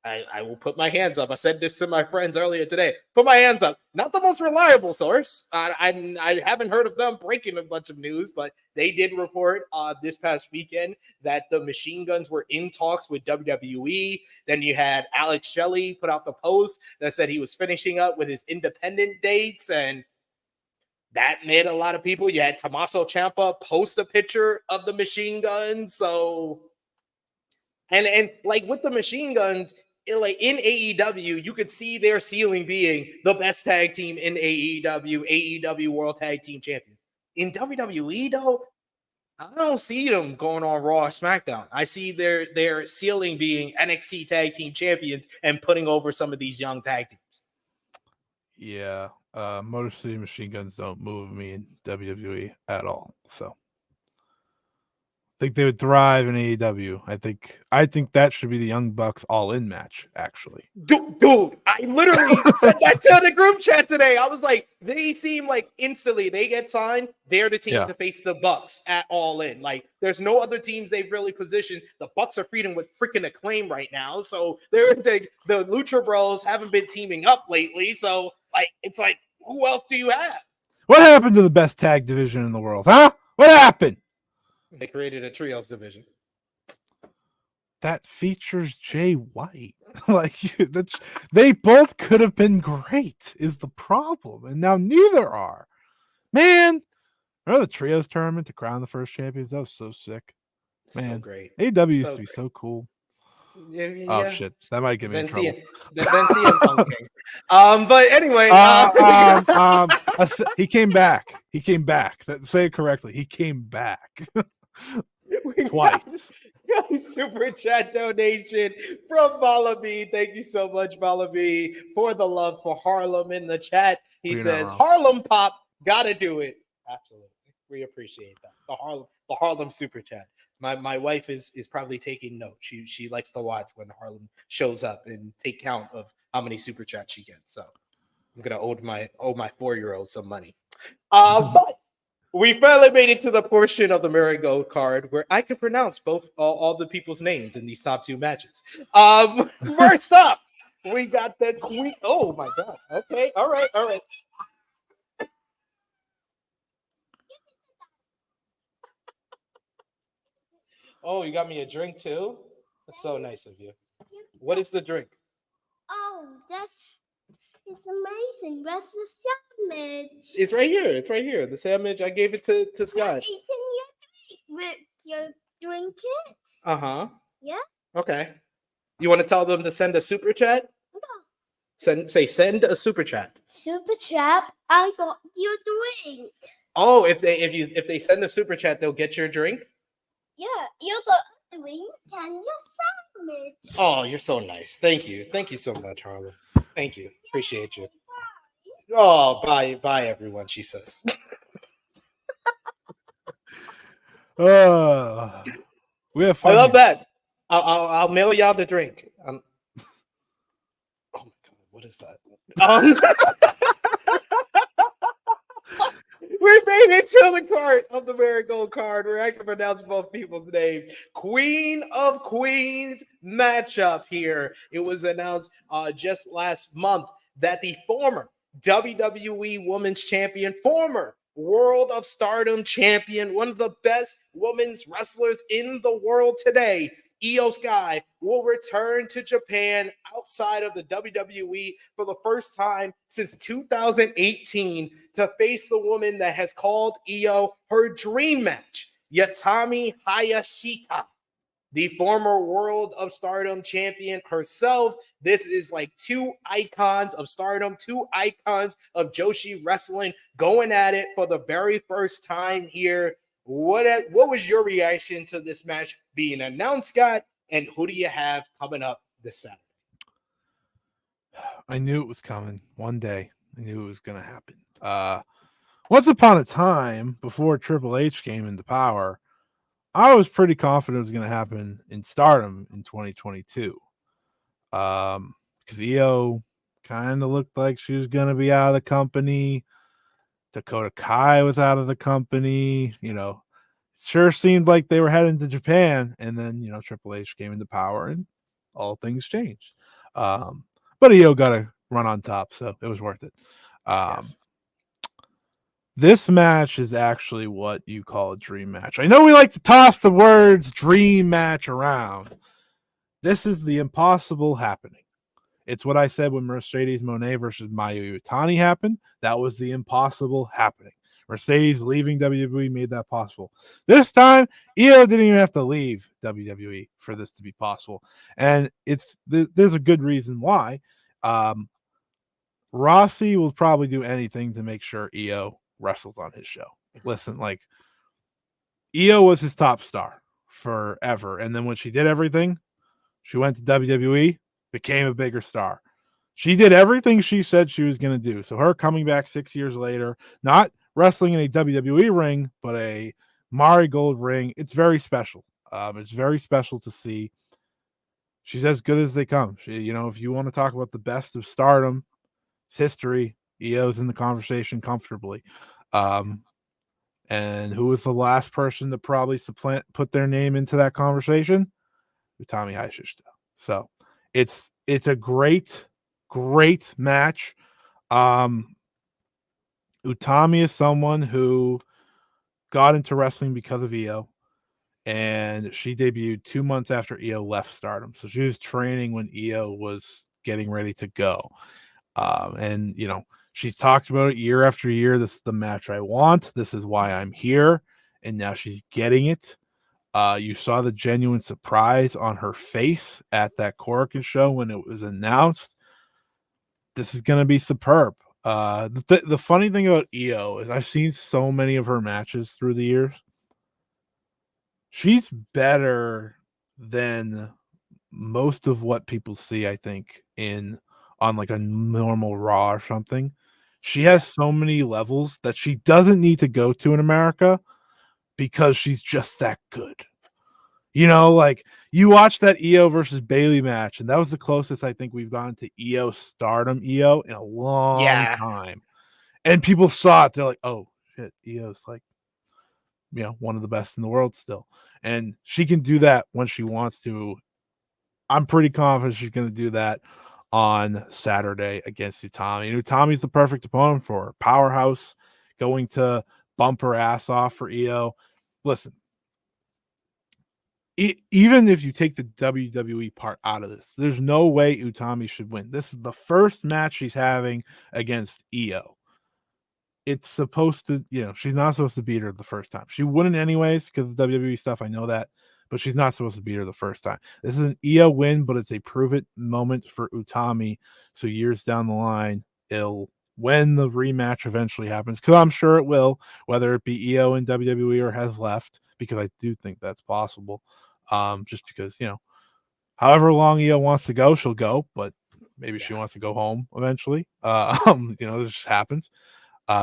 I will put my hands up. I said this to my friends earlier today. Put my hands up. Not the most reliable source. I haven't heard of them breaking a bunch of news, but they did report this past weekend that the Machine Guns were in talks with WWE. Then you had Alex Shelley put out the post that said he was finishing up with his independent dates, and that made a lot of people. You had Tommaso Ciampa post a picture of the Machine Guns. So, and like with the Machine Guns, like in AEW, you could see their ceiling being the best tag team in AEW World Tag Team Champions. In WWE, though, I don't see them going on Raw or SmackDown. I see their ceiling being NXT Tag Team Champions and putting over some of these young tag teams. Yeah, Motor City Machine Guns don't move me in WWE at all. So I think they would thrive in AEW. I think that should be the Young Bucks all-in match, actually. Dude, I literally said that to the group chat today. I was like, they seem like instantly they get signed, they're the team to face the Bucks at all in. Like, there's no other teams they've really positioned. The Bucks are feeding with freaking Acclaim right now. So the Lucha Bros haven't been teaming up lately. So like, it's like, who else do you have? What happened to the best tag division in the world? Huh? What happened? They created a trios division that features Jay White. Like they both could have been great is the problem, and now neither are. Man, remember the trios tournament to crown the first champions? That was so sick. Man, so great. AEW used to be so cool. Yeah. Oh shit, that might get me in trouble. Then CM Punk came. But anyway, he came back. Say it correctly. He came back. Twice. Super chat donation from Malabi. Thank you so much, Malabi, for the love for Harlem in the chat. He says, Harlem Pop, gotta do it. Absolutely. We appreciate that. The Harlem super chat. My wife is probably taking note. She likes to watch when Harlem shows up and take count of how many super chats she gets. So I'm gonna owe my 4-year-old some money. But we finally made it to the portion of the Marigold card where I can pronounce all the people's names in these top two matches. First up, we got the Queen. Oh my God. Okay. All right. Oh, you got me a drink too? That's so nice of you. What is the drink? Oh, it's amazing. Where's the sandwich? It's right here. The sandwich, I gave it to Scott. Eating with your drink it? Uh-huh. Yeah? Okay. You want to tell them to send a super chat? No. Send a super chat. Super chat, I got your drink. Oh, if they send a super chat, they'll get your drink? Yeah, you got a drink and your sandwich. Oh, you're so nice. Thank you. Thank you so much, Harlem. Thank you. Appreciate you. Oh, bye everyone, she says. We have I fun. love here. that. I'll mail y'all the drink. Oh my god, what is that? We made it to the card of the Marigold card where I can pronounce both people's names. Queen of Queens matchup here. It was announced just last month that the former WWE Women's Champion, former World of Stardom Champion, one of the best women's wrestlers in the world today, Io Sky, will return to Japan outside of the WWE for the first time since 2018 to face the woman that has called Io her dream match, Utami Hayashishita, the former World of Stardom champion herself. This is like two icons of Stardom, two icons of Joshi wrestling going at it for the very first time here. What was your reaction to this match being announced, Scott? And who do you have coming up this Saturday? I knew it was coming. One day, I knew it was going to happen. Once upon a time, before Triple H came into power, I was pretty confident it was going to happen in Stardom in 2022. Because Io kind of looked like she was going to be out of the company. Dakota Kai was out of the company. Sure seemed like they were heading to Japan. And then, Triple H came into power and all things changed. But Io got a run on top, so it was worth it. Yes. This match is actually what you call a dream match. I know we like to toss the words dream match around. This is the impossible happening. It's what I said when Mercedes Monet versus Mayu Iwatani happened. That was the impossible happening. Mercedes leaving WWE made that possible. This time, Io didn't even have to leave WWE for this to be possible. And there's a good reason why. Rossi will probably do anything to make sure Io wrestles on his show. Listen, Io was his top star forever. And then when she did everything, she went to WWE, became a bigger star. She did everything she said she was going to do. So her coming back 6 years later, not wrestling in a WWE ring, but a Marigold ring, it's very special. It's very special to see. She's as good as they come. If you want to talk about the best of Stardom, history, Io's in the conversation comfortably. And who was the last person to probably put their name into that conversation? Utami Hayashishita. So it's a great match. Utami is someone who got into wrestling because of Io, and she debuted 2 months after Io left Stardom. So she was training when Io was getting ready to go. And she's talked about it year after year. This is the match I want. This is why I'm here. And now she's getting it. You saw the genuine surprise on her face at that Korakuen show when it was announced. This is going to be superb. The funny thing about Io is I've seen so many of her matches through the years. She's better than most of what people see, I think, on like a normal Raw or something. She has so many levels that she doesn't need to go to in America because she's just that good. You watch that Io versus Bayley match, and that was the closest I think we've gone to Io Stardom Io in a long time. And people saw it. They're like, oh, shit, Io's one of the best in the world still. And she can do that when she wants to. I'm pretty confident she's going to do that on Saturday against Utami. And Utami's the perfect opponent for her. Powerhouse, going to bump her ass off for Io. Listen, even if you take the WWE part out of this, there's no way Utami should win. This is the first match she's having against Io. It's supposed to, she's not supposed to beat her the first time. She wouldn't anyways because of WWE stuff. I know that, but she's not supposed to beat her the first time. This is an Io win, but it's a prove it moment for Utami. So years down the line, when the rematch eventually happens, because I'm sure it will, whether it be Io in WWE or has left, because I do think that's possible. Just because, however long Io wants to go, she'll go, but maybe she wants to go home eventually. This just happens.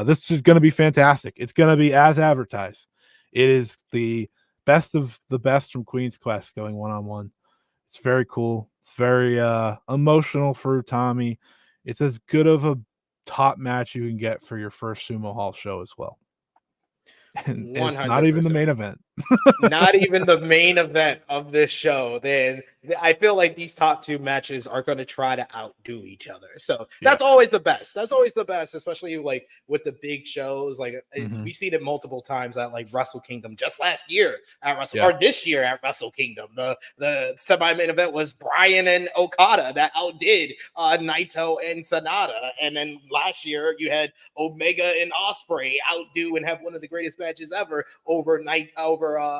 This is going to be fantastic. It's going to be as advertised. It is the best of the best from Queen's Quest going one-on-one. It's very cool. It's very emotional for Utami. It's as good of a top match you can get for your first Sumo Hall show as well. And it's not even the 100%. main event. Not even the main event of this show. Then I feel like these top two matches are going to try to outdo each other. So that's always the best. That's always the best, especially like with the big shows. Like we've seen it multiple times at like Wrestle Kingdom just last year at Wrestle or this year at Wrestle Kingdom. The semi-main event was Bryan and Okada that outdid Naito and Sanada. And then last year you had Omega and Ospreay outdo and have one of the greatest matches ever over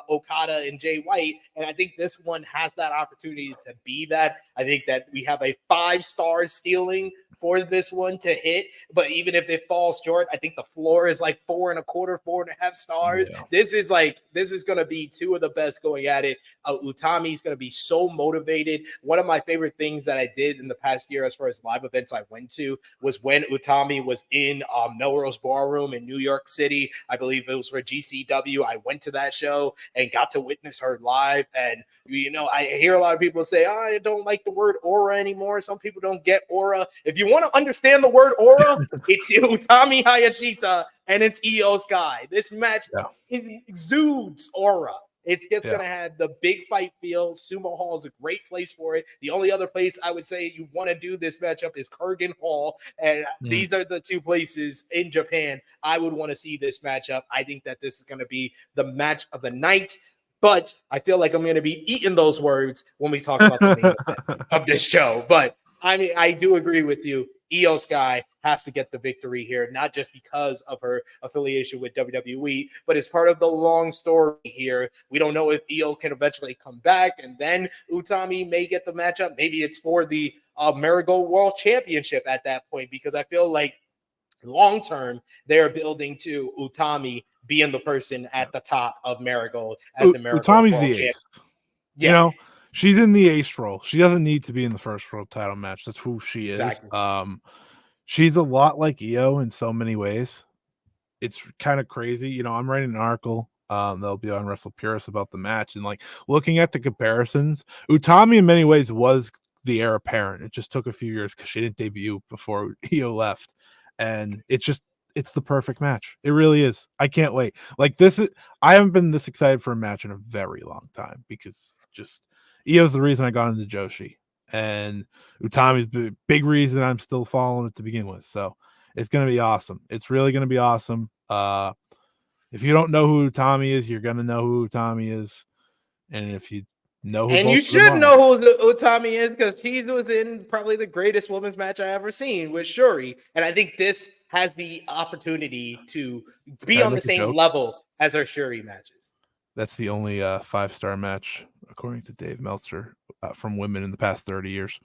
Okada and Jay White. And I think this one has that opportunity to be that. I think that we have a 5-star ceiling for this one to hit, but even if it falls short, I think the floor is like 4.25, 4.5 stars. Yeah. This is going to be two of the best going at it. Utami is going to be so motivated. One of my favorite things that I did in the past year as far as live events I went to was when Utami was in Melrose Ballroom in New York City. I believe it was for GCW. I went to that show and got to witness her live. And, you know, I hear a lot of people say, I don't like the word aura anymore. Some people don't get aura. If you want to understand the word aura, it's Utami Hayashishita and it's IYO Sky. This match exudes aura. It's just going to have the big fight feel. Sumo Hall is a great place for it. The only other place I would say you want to do this matchup is Kurgan Hall. And these are the two places in Japan I would want to see this matchup. I think that this is going to be the match of the night. But I feel like I'm going to be eating those words when we talk about the main event of this show. But I mean, I do agree with you. IYO Sky has to get the victory here, not just because of her affiliation with WWE, but it's part of the long story here. We don't know if IYO can eventually come back, and then Utami may get the matchup. Maybe it's for the Marigold World Championship at that point, because I feel like long term they're building to Utami being the person at the top of Marigold as the Marigold Utami's World the Champion. ace. Yeah. You know, she's in the ace role. She doesn't need to be in the first world title match. That's who she is. She's a lot like IYO in so many ways. It's kind of crazy. You know, I'm writing an article that'll be on Wrestle Purist about the match, and like looking at the comparisons, Utami in many ways was the heir apparent. It just took a few years because she didn't debut before IYO left, and it's the perfect match. It really is. I can't wait. Like I haven't been this excited for a match in a very long time, because just IYO's the reason I got into Joshi, and Utami's the big reason I'm still following it to begin with. So it's going to be awesome. It's really going to be awesome. If you don't know who Utami is, you're going to know who Utami is. And if you know who and you should know who Utami is, because she was in probably the greatest women's match I ever seen with Shuri. And I think this has the opportunity to be on the same level as her Shuri matches. That's the only 5-star match, according to Dave Meltzer, from women in the past 30 years.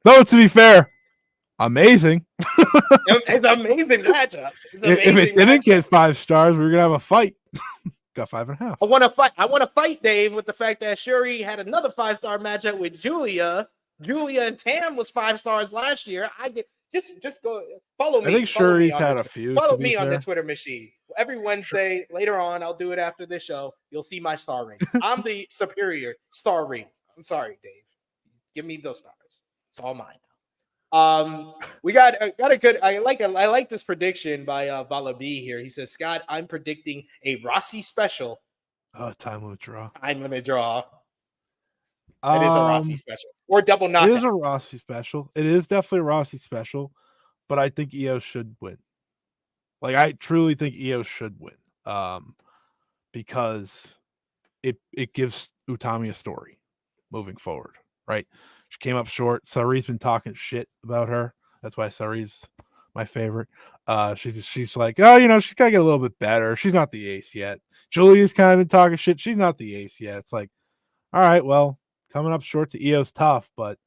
Though, to be fair, amazing. It's an amazing matchup. If it didn't get 5 stars, we were gonna have a fight. Got 5.5. I want to fight Dave with the fact that Shuri had another 5-star matchup with Giulia. Giulia and Tam was 5 stars last year. Just go follow me. I think Shuri's had a few. Follow me on the Twitter machine. Every Wednesday later on, I'll do it after this show. You'll see my star rating. I'm the superior star rating. I'm sorry, Dave. Give me those stars. It's all mine. We got a good. I like this prediction by Vala B here. He says, Scott, I'm predicting a Rossi special. Oh, time limit draw. Time limit draw. It is a Rossi special or double knockout. It is a Rossi special. It is definitely a Rossi special, but I think IYO should win. Like, I truly think IYO should win, because it gives Utami a story moving forward, right? She came up short. Sari's been talking shit about her. That's why Sari's my favorite. She's like, oh, you know, she's got to get a little bit better. She's not the ace yet. Giulia's kind of been talking shit. She's not the ace yet. It's like, all right, well, coming up short to IYO's tough, but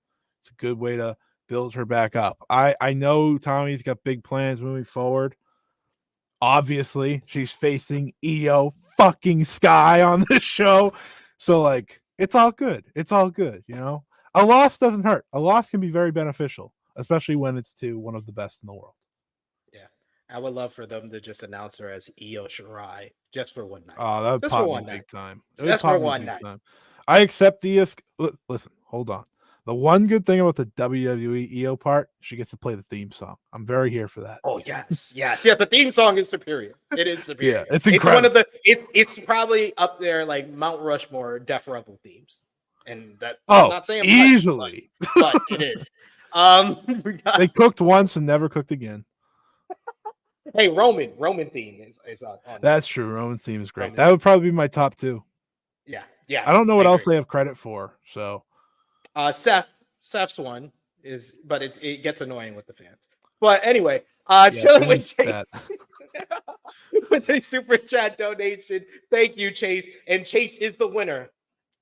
it's a good way to build her back up. I know Tommy's got big plans moving forward. Obviously, she's facing IYO fucking Sky on this show. So, like, it's all good. It's all good, you know? A loss doesn't hurt. A loss can be very beneficial, especially when it's to one of the best in the world. Yeah, I would love for them to just announce her as Io Shirai just for one night. Oh, that would Just for pop me one night. big time. Just for one night. I accept the listen, hold on. The one good thing about the WWE EO part, she gets to play the theme song. I'm very here for that. Oh yes. The theme song is superior. It is superior. Yeah, it's incredible. It's one of the. It's probably up there like Mount Rushmore Def Rebel themes, and that I'm not saying easily, much, but it is. They cooked once and never cooked again. Hey, Roman theme is on. That's true. Roman theme is great. That would probably be my top 2. Yeah. I don't know what else they have credit for. So, Seth's one is, but it gets annoying with the fans. But anyway, chilling with Chase with a super chat donation. Thank you, Chase. And Chase is the winner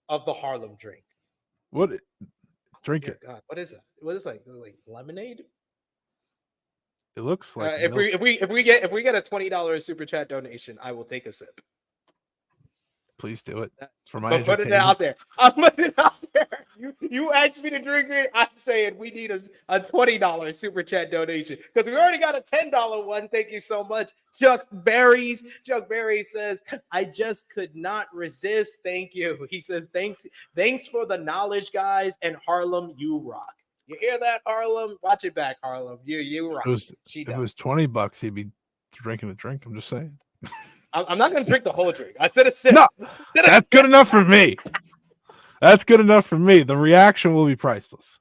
of the Harlem drink. What? Drink it. God, what is that? What is like lemonade? It looks like if we get a $20 super chat donation, I will take a sip. Please do it for my put it out there. I'm putting it out there. You asked me to drink it. I'm saying we need a $20 super chat donation because we already got a $10 one. Thank you so much, Chuck Berries. Chuck Berries says, "I just could not resist. Thank you." He says, "Thanks for the knowledge, guys, and Harlem, you rock." You hear that, Harlem? Watch it back, Harlem. You rock. If it was $20, he'd be drinking a drink. I'm just saying. I'm not going to drink the whole drink. I said a sip. No, that's good enough for me. That's good enough for me. The reaction will be priceless.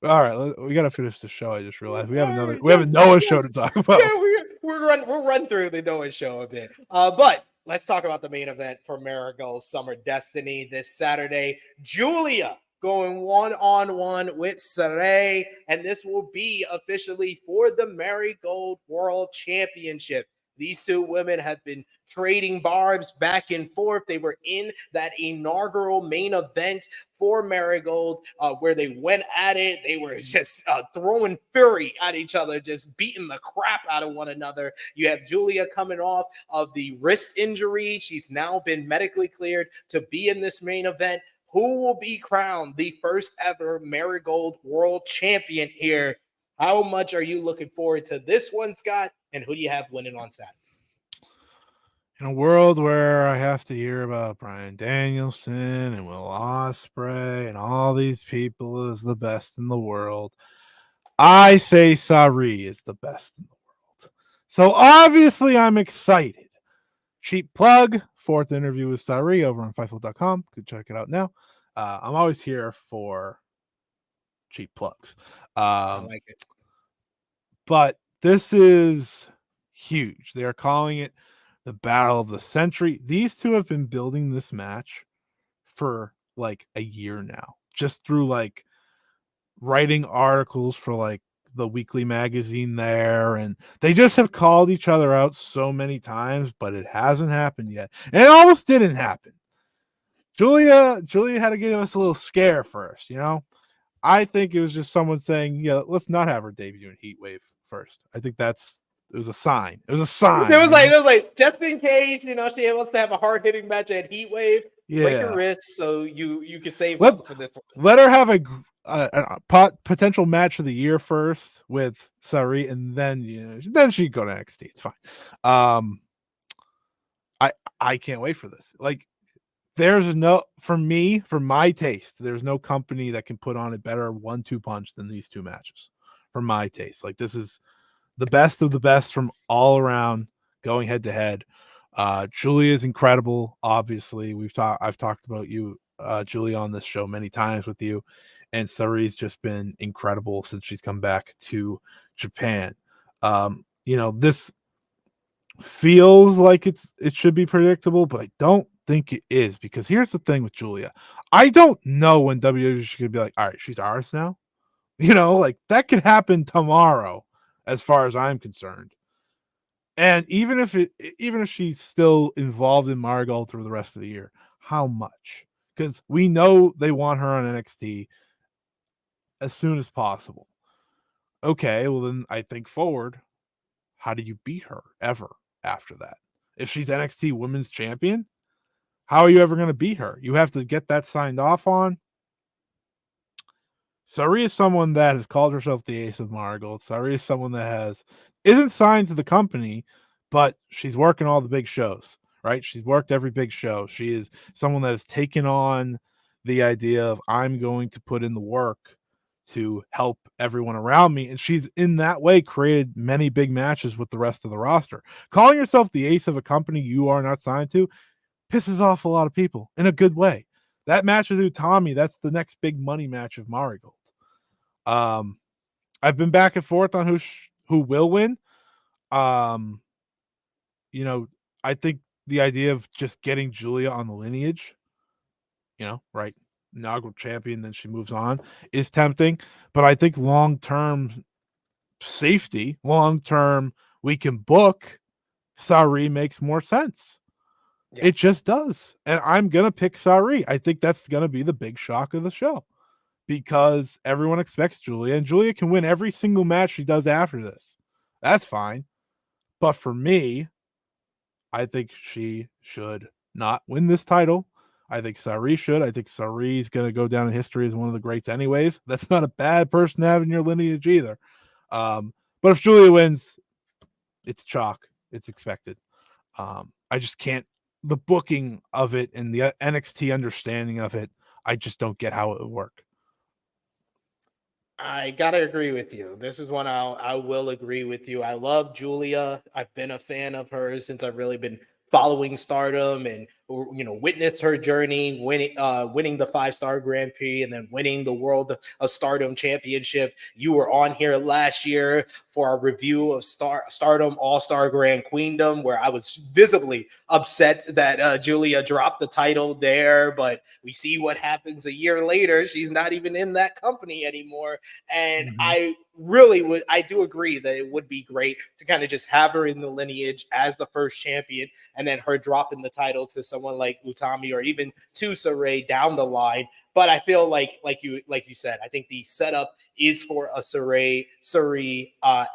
All right, we got to finish the show. I just realized we have a Noah show to talk about. Yeah, we'll run through the Noah show a bit. But let's talk about the main event for Marigold Summer Destiny this Saturday. Giulia going one-on-one with Sarai, and this will be officially for the Marigold World Championship. These two women have been trading barbs back and forth. They were in that inaugural main event for Marigold where they went at it. They were just throwing fury at each other, just beating the crap out of one another. You have Giulia coming off of the wrist injury. She's now been medically cleared to be in this main event. Who will be crowned the first ever Marigold World Champion here? How much are you looking forward to this one, Scott? And who do you have winning on Saturday? In a world where I have to hear about Bryan Danielson and Will Ospreay and all these people is the best in the world, I say Sarai is the best in the world. So obviously I'm excited. Cheap plug, 4th interview with Sarai over on Fightful.com. Go check it out now. I'm always here for cheap plugs. I like it. But this is huge. They are calling it the Battle of the Century. These two have been building this match for like a year now, just through like writing articles for like the weekly magazine there, and they just have called each other out so many times, but it hasn't happened yet. And it almost didn't happen. Giulia had to give us a little scare first, you know. I think it was just someone saying, let's not have her debut in Heatwave first. I think it was a sign. It was a sign. It was like just in case, she wants to have a hard-hitting match at Heatwave. Yeah. Break your wrist so you can save them for this one. Let her have a potential match of the year first with Sarai, and then then she can go to NXT. It's fine. I can't wait for this. Like, there's no, for my taste, there's no company that can put on a better 1-2 punch than these two matches. For my taste, like, this is the best of the best from all around, going head to head. Giulia is incredible. Obviously, I've talked about you, Giulia, on this show many times with you, and Sarai's just been incredible since she's come back to Japan. This feels like it should be predictable, but I don't think it is, because here's the thing with Giulia. I don't know when WWE should be like, all right, she's ours now. Like, that could happen tomorrow, as far as I'm concerned. And even if she's still involved in Marigold through the rest of the year, how much? Because we know they want her on NXT as soon as possible. Okay, well then I think forward. How do you beat her ever after that? If she's NXT Women's Champion, how are you ever going to beat her? You have to get that signed off on. Sarai is someone that has called herself the Ace of Marigold. Sarai is someone that has isn't signed to the company, but she's working all the big shows, right? She's worked every big show. She is someone that has taken on the idea of I'm going to put in the work to help everyone around me. And she's in that way created many big matches with the rest of the roster. Calling yourself the ace of a company you are not signed to pisses off a lot of people in a good way. That match with Utami, that's the next big money match of Marigold. I've been back and forth on who will win. You know, I think the idea of just getting Giulia on the lineage, right, inaugural champion, then she moves on, is tempting. But I think long term safety, long term we can book Sari makes more sense. Yeah. It just does. And I'm going to pick Sari. I think that's going to be the big shock of the show because everyone expects Giulia, and Giulia can win every single match she does after this. That's fine. But for me, I think she should not win this title. I think Sari should. I think Sari's going to go down in history as one of the greats anyways. That's not a bad person to have in your lineage either. But if Giulia wins, it's chalk. It's expected. I just can't. The booking of it and the NXT understanding of it, I just don't get how it would work. I gotta agree with you. This is one I will agree with you. I love Giulia. I've been a fan of hers since I've really been following Stardom and witnessed her journey, winning the 5-star Grand Prix and then winning the World of Stardom Championship. You were on here last year for a review of Stardom All-Star Grand Queendom, where I was visibly upset that Giulia dropped the title there, but we see what happens a year later. She's not even in that company anymore. And I do agree that it would be great to kind of just have her in the lineage as the first champion and then her dropping the title to someone like Utami or even to Saray down the line. But I feel like you said, I think the setup is for a Sari,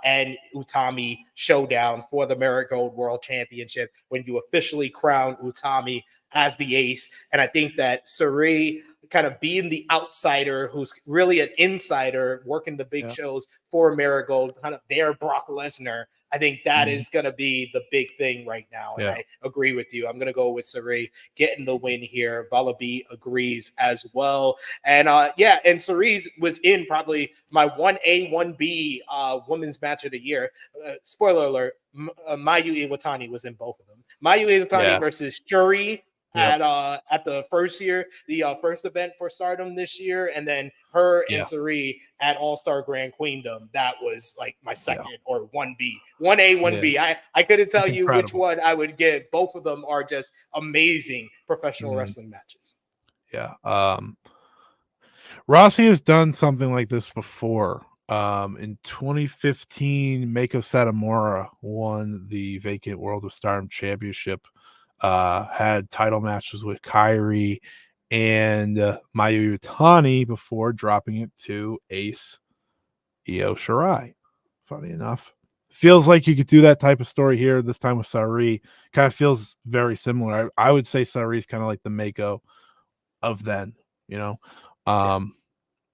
and Utami showdown for the Marigold World Championship when you officially crown Utami as the ace. And I think that Sari kind of being the outsider who's really an insider working the big shows for Marigold, kind of their Brock Lesnar. I think that is going to be the big thing right now. And I agree with you. I'm going to go with Sari getting the win here. Valabi agrees as well. And and Sari's was in probably my 1A, 1B women's match of the year. Spoiler alert, Mayu Iwatani was in both of them. Mayu Iwatani versus Shuri at the first event for Stardom this year, and then her and Sari at All-Star Grand Queendom. That was like my second or 1B, 1A, 1B. I couldn't tell you which one I would get. Both of them are just amazing professional wrestling matches. Yeah. Rossi has done something like this before. In 2015, Meiko Satomura won the vacant World of Stardom Championship. Had title matches with Kairi and Mayu Utani before dropping it to Ace Io Shirai. Funny enough, feels like you could do that type of story here. This time with Sari, kind of feels very similar. I would say Sari's kind of like the Meiko of then,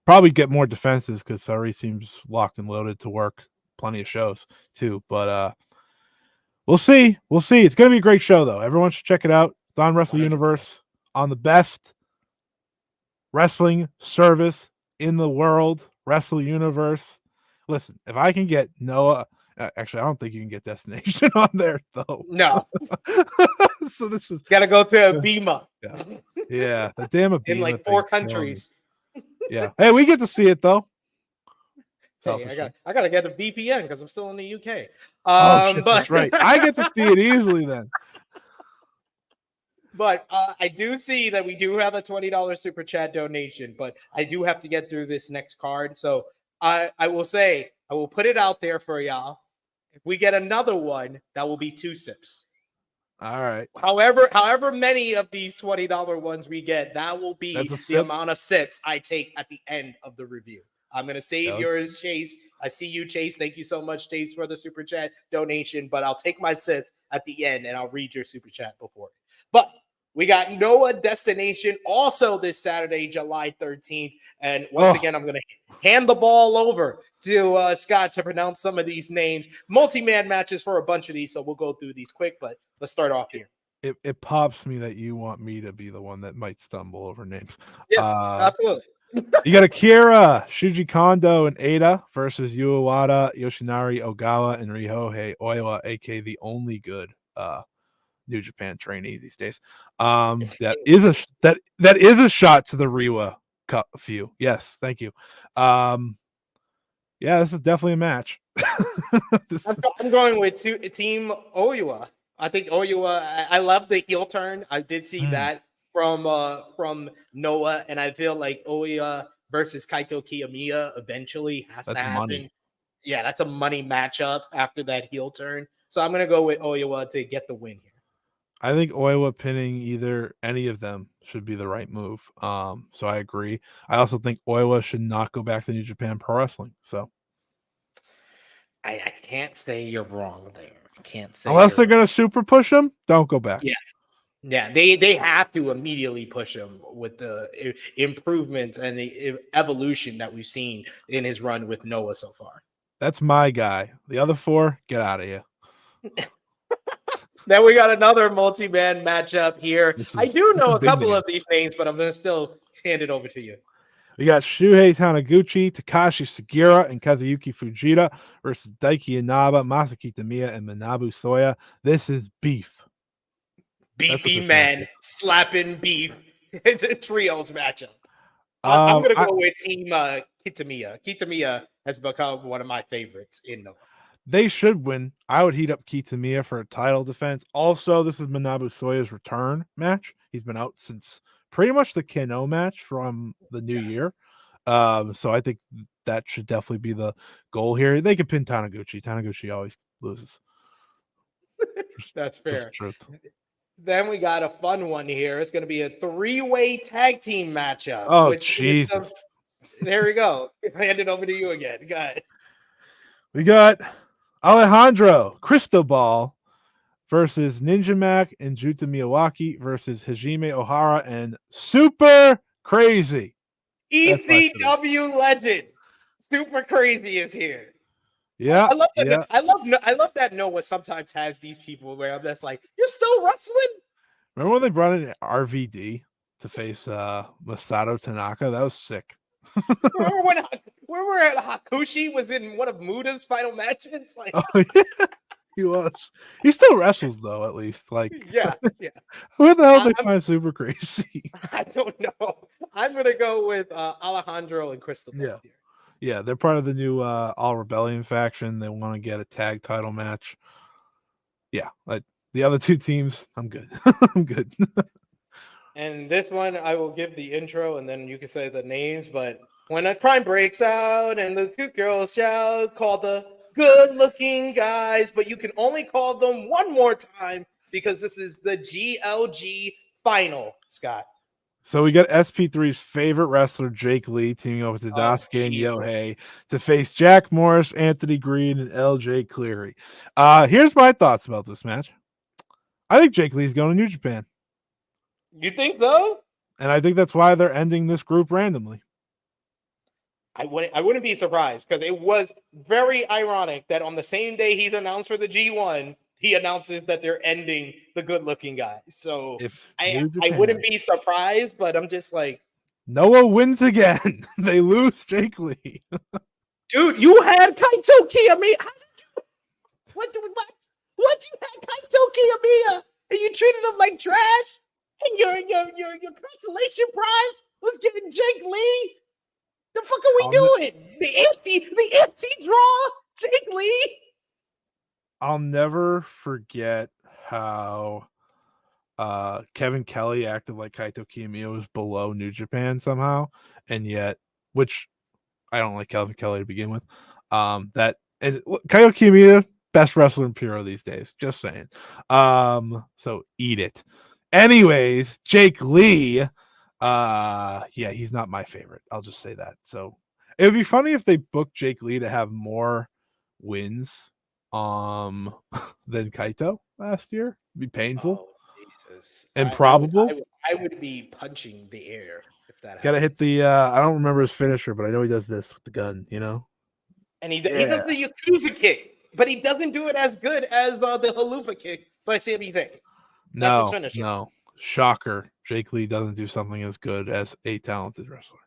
probably get more defenses because Sari seems locked and loaded to work plenty of shows too. But we'll see. It's going to be a great show, though. Everyone should check it out. It's on Wrestle Universe, on the best wrestling service in the world, Wrestle Universe. Listen, if I can get Noah, actually, I don't think you can get Destination on there, though. No. So this is got to go to Abima. Yeah, the damn Abima in like 4 countries. Yeah. Hey, we get to see it, though. Hey, I gotta get a VPN because I'm still in the UK. Shit, that's right. I get to see it easily then. But I do see that we do have a $20 super chat donation, but I do have to get through this next card. So I will say, I will put it out there for y'all. If we get another one, that will be 2 sips. All right. However many of these $20 ones we get, that will be the amount of sips I take at the end of the review. I'm going to save yours, Chase. I see you, Chase. Thank you so much, Chase, for the super chat donation. But I'll take my sips at the end, and I'll read your super chat before. But We got Noah Destination also this Saturday, July 13th. And once again, I'm going to hand the ball over to Scott to pronounce some of these names. Multi-man matches for a bunch of these, so we'll go through these quick, but let's start off here. It pops me that you want me to be the one that might stumble over names. Yes, absolutely. You got Akira, Shuji Kondo, and Ada versus Yu Iwata, Yoshinari Ogawa, and Ryohei Oiwa, aka the only good New Japan trainee these days. That is a shot to the Riwa Cup few. Yes, thank you. Yeah, this is definitely a match. I'm going with Team Oiwa. I think Oiwa. I love the heel turn. I did see that from Noah, and I feel like Oiwa versus Kaito Kiyomiya eventually has to happen. Money. Yeah, that's a money matchup after that heel turn. So I'm gonna go with Oiwa to get the win here. I think Oiwa pinning any of them should be the right move. So I agree. I also think Oiwa should not go back to New Japan Pro Wrestling. So I can't say you're wrong there. I can't say unless they're gonna super push him, don't go back. Yeah, they have to immediately push him with the improvements and the evolution that we've seen in his run with Noah so far. That's my guy. The other four, get out of here. Then we got another multi-man matchup here. I do know a couple of these names, but I'm going to still hand it over to you. We got Shuhei Taniguchi, Takashi Sugiura, and Kazuyuki Fujita versus Daiki Inaba, Masaki Tamiya, and Manabu Soya. This is beef. Beefy man slapping beef. It's a trios matchup. I'm going to go with Team Kitamiya. Kitamiya has become one of my favorites in the. They should win. I would heat up Kitamiya for a title defense. Also, this is Manabu Soya's return match. He's been out since pretty much the Kano match from the new year. So I think that should definitely be the goal here. They could pin Taniguchi. Taniguchi always loses. That's fair. Then we got a fun one here. It's going to be a three-way tag team matchup. Oh, Jesus. There we go. Hand it over to you again. Go ahead. We got Alejandro Cristobal versus Ninja Mac and Juta Miyawaki versus Hajime Ohara and Super Crazy. ECW legend. Super Crazy is here. Yeah. I love that Noah sometimes has these people where I'm just like, you're still wrestling? Remember when they brought in RVD to face Masato Tanaka? That was sick. Remember when Hakushi was in one of Muda's final matches? Like, oh, yeah, he was. He still wrestles though, at least. Like, yeah. Who the hell they find Super Crazy? I don't know. I'm gonna go with Alejandro and Crystal. Yeah, they're part of the new All Rebellion faction. They want to get a tag title match. Yeah, the other two teams, I'm good. I'm good. And this one, I will give the intro, and then you can say the names. But when a crime breaks out and the good girls shout, call the good-looking guys, but you can only call them one more time because this is the GLG final, Scott. So we got SP3's favorite wrestler, Jake Lee, teaming up with Tadasuke and Yohei to face Jack Morris, Anthony Green, and LJ Cleary. Here's my thoughts about this match. I think Jake Lee's going to New Japan. You think so? And I think that's why they're ending this group randomly. I wouldn't be surprised because it was very ironic that on the same day he's announced for the G1, he announces that they're ending the good-looking guys. So I wouldn't be surprised, but I'm just like, Noah wins again. They lose Jake Lee. Dude, you had Kaito Kiyomiya. What you had Kaito Kiyomiya and you treated him like trash? And your consolation prize was giving Jake Lee? The fuck are we doing? The anti draw Jake Lee? I'll never forget how Kevin Kelly acted like Kaito Kiyomiya was below New Japan somehow, and yet, which I don't like Kevin Kelly to begin with. Kaito Kiyomiya, best wrestler in Puro these days. Just saying. So eat it. Anyways, Jake Lee. He's not my favorite. I'll just say that. So it would be funny if they booked Jake Lee to have more wins than Kaito last year. It'd be painful. Jesus. Improbable. I would be punching the air if that Gotta hit happens. the. I don't remember his finisher, but I know he does this with the gun. You know. And he does the Yakuza kick, but he doesn't do it as good as the Halufa kick by Sami Zayn. That's his finisher. No. Shocker. Jake Lee doesn't do something as good as a talented wrestler.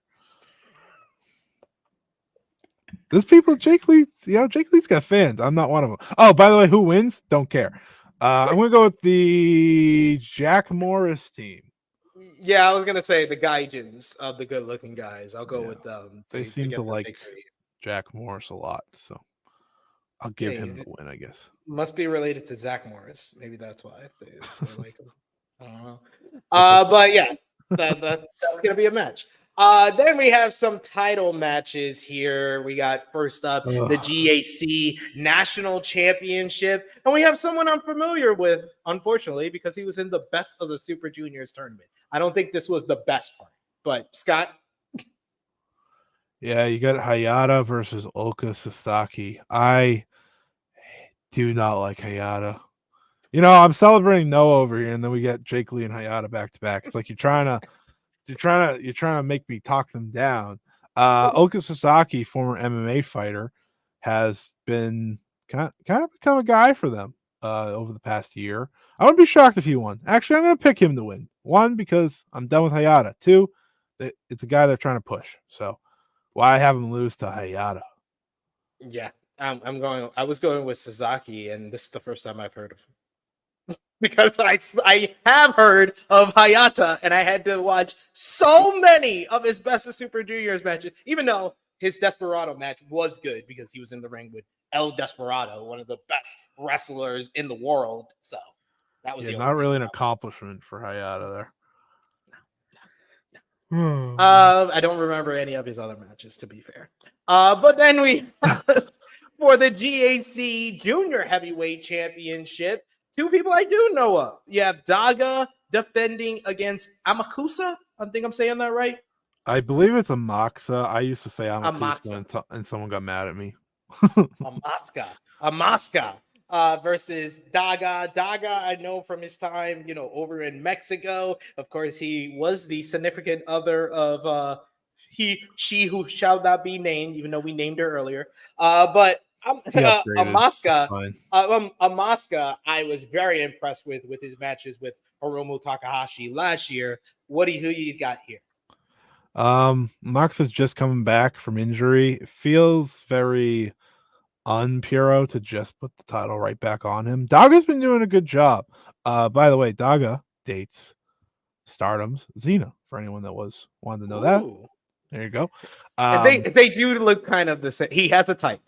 There's people, Jake Lee, Jake Lee's got fans. I'm not one of them. Oh, by the way, who wins? Don't care. I'm going to go with the Jack Morris team. Yeah, I was going to say the Gaijins of the good-looking guys. I'll go with them. They seem to like victory. Jack Morris a lot, so I'll give him the win, I guess. Must be related to Zach Morris. Maybe that's why they like him. I don't know. But yeah, that's going to be a match. Then we have some title matches here. We got first up the GAC National Championship, and we have someone I'm familiar with, unfortunately, because he was in the Best of the Super Juniors tournament. I don't think this was the best part, but Scott. Yeah, you got Hayata versus Oka Sasaki. I do not like Hayata. You know, I'm celebrating Noah over here, and then we get Jake Lee and Hayata back to back. It's like you're trying to make me talk them down. Oka Sasaki, former MMA fighter, has been kind of become a guy for them over the past year. I wouldn't be shocked if he won. Actually, I'm going to pick him to win. One, because I'm done with Hayata. Two, it's a guy they're trying to push. So why have him lose to Hayata? Yeah, I was going with Sasaki, and this is the first time I've heard of him. Because I have heard of Hayata, and I had to watch so many of his Best of Super Juniors matches, even though his Desperado match was good because he was in the ring with El Desperado, one of the best wrestlers in the world. So that was not really an accomplishment for Hayata there. I don't remember any of his other matches, to be fair. But then we for the GAC Junior Heavyweight Championship. Two people I do know of. You have Daga defending against Amakusa. I think I'm saying that right. I believe it's Amakusa. I used to say Amakusa, and someone got mad at me. Amaska versus Daga. Daga, I know from his time, over in Mexico. Of course, he was the significant other of she who shall not be named, even though we named her earlier. But Amaska, I was very impressed with his matches with Hiromu Takahashi last year. Who you got here? Amaska's just coming back from injury. It feels very unpuro to just put the title right back on him. Daga's been doing a good job. By the way, Daga dates Stardom's Xena, for anyone that wanted to know that. There you go. They do look kind of the same. He has a type.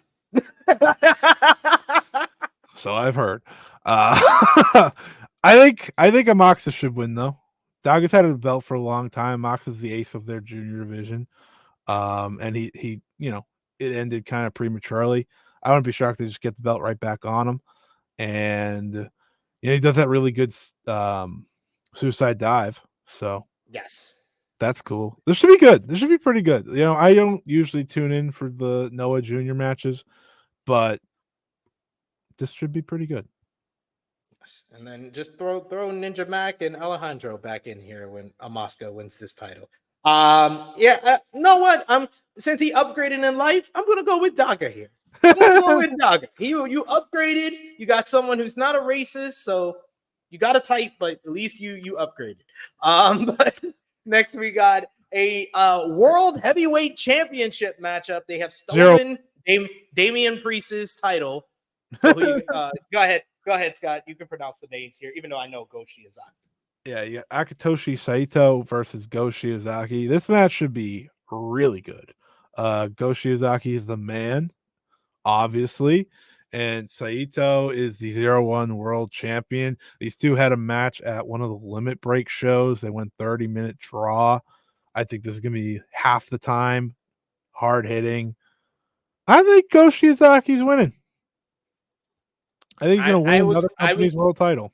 So I've heard. I think Amakusa should win though. Daga's had a belt for a long time. Amakusa's the ace of their junior division. And he it ended kind of prematurely. I wouldn't be shocked to just get the belt right back on him. And he does that really good suicide dive. So yes. That's cool. This should be good. This should be pretty good. I don't usually tune in for the Noah Jr. matches, but this should be pretty good. Yes. And then just throw Ninja Mac and Alejandro back in here when Amaska wins this title. Know what? Since he upgraded in life, I'm gonna go with Daga here. I'm gonna go with Daga. You upgraded. You got someone who's not a racist, so you got a type, but at least you upgraded. But next, we got a World Heavyweight Championship matchup. They have stolen Damian Priest's title. So go ahead, Scott. You can pronounce the names here, even though I know Go Shiozaki. Yeah, Akitoshi Saito versus Go Shiozaki. This match should be really good. Go Shiozaki is the man, obviously, and Saito is the 0-1 world champion. These two had a match at one of the Limit Break shows. They went 30-minute draw. I think this is going to be half the time, hard hitting. I think Go Shiozaki's winning. I think he's going to win another company's world title.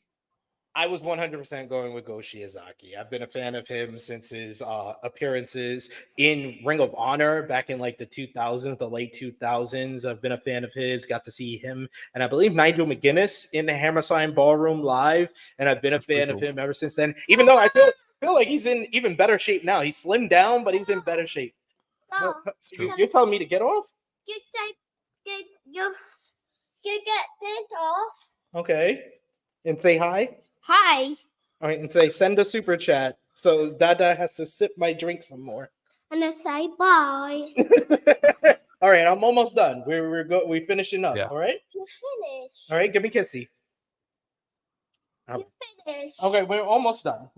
I was 100% going with Go Shiozaki. I've been a fan of him since his appearances in Ring of Honor back in like the 2000s, the late 2000s. I've been a fan of his, got to see him, and I believe Nigel McGuinness in the Hammerstein Ballroom live, and I've been a fan of him ever since then, even though I feel like he's in even better shape now. He's slimmed down, but he's in better shape. No, You're telling me to get off? you get this off. Okay. And say hi? Hi. All right, and say send a super chat. So Dada has to sip my drink some more. And I say bye. All right, I'm almost done. We're finishing up. Yeah. All right. You finished. All right, give me kissy. You finished. Okay, we're almost done.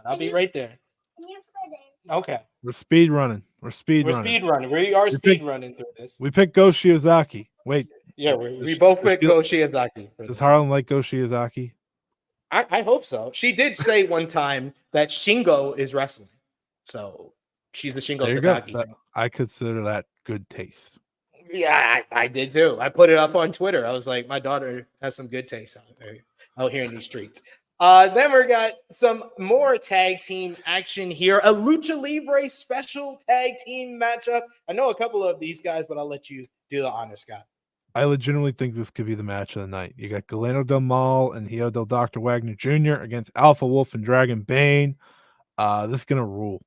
I'll be right there. You finished. Okay. We're speed running. We're speed We're running. speed running. We are speed running through this. We picked Go Shiozaki. Wait. Yeah, we both picked Go Shiozaki. Does Harlan like Go Shiozaki? I hope so. She did say one time that Shingo is wrestling. So she's the Shingo There you go. Takagi. I consider that good taste. Yeah, I did too. I put it up on Twitter. I was like, my daughter has some good taste out here in these streets. Then we got some more tag team action here. A Lucha Libre special tag team matchup. I know a couple of these guys, but I'll let you do the honor, Scott. I legitimately think this could be the match of the night. You got Galeno Del Mal and Hijo del Dr. Wagner Jr. against Alpha Wolf and Dragon Bane. This is gonna rule.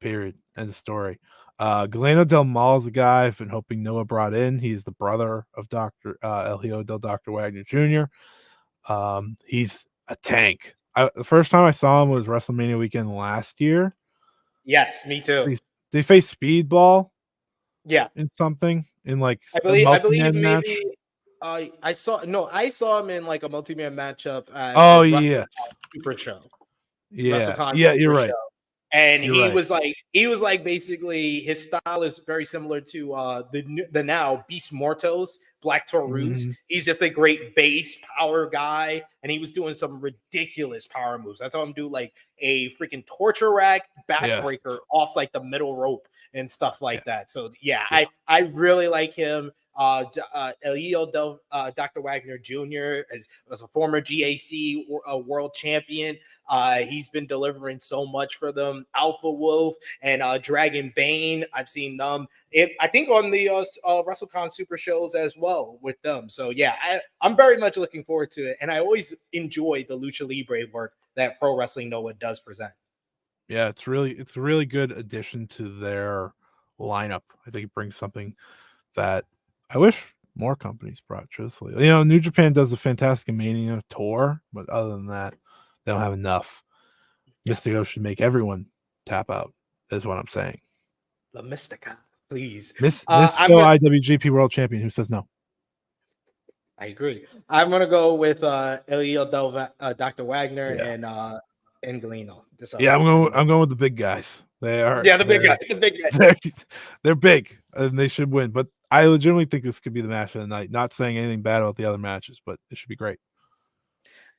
Period. End of story. Galeno Del Mal is a guy I've been hoping Noah brought in. He's the brother of Dr. El Hijo del Dr. Wagner Jr. He's a tank. The first time I saw him was WrestleMania weekend last year. Yes, me too. They faced Speedball. Yeah, in something in like I believe maybe match. I saw him in like a multi-man matchup at yeah, Super Show. yeah, you're Super right. Show. And You're he was like basically his style is very similar to the now Beast Mortos, Black Taurus. Mm-hmm. He's just a great base power guy, and he was doing some ridiculous power moves. I saw him do like a freaking torture rack backbreaker off like the middle rope and stuff like that. So I really like him. Elio Dr. Wagner Jr. as a former GAC world champion. He's been delivering so much for them. Alpha Wolf and Dragon Bane. I've seen them. I think on the WrestleCon Super shows as well with them. So yeah, I'm very much looking forward to it, and I always enjoy the Lucha Libre work that Pro Wrestling Noah does present. Yeah, it's a really good addition to their lineup. I think it brings something that I wish more companies brought, truthfully. You know, New Japan does a Fantastic Mania tour, but other than that, they don't have enough. Mystico should make everyone tap out, is what I'm saying. The Mystica, please. Mystico, IWGP World Champion, who says no? I agree. I'm going to go with Elio Dr. Wagner and Galeno. Yeah, I'm going with the big guys. They are. Yeah, the big guys. They're big, and they should win. But I legitimately think this could be the match of the night. Not saying anything bad about the other matches, but it should be great.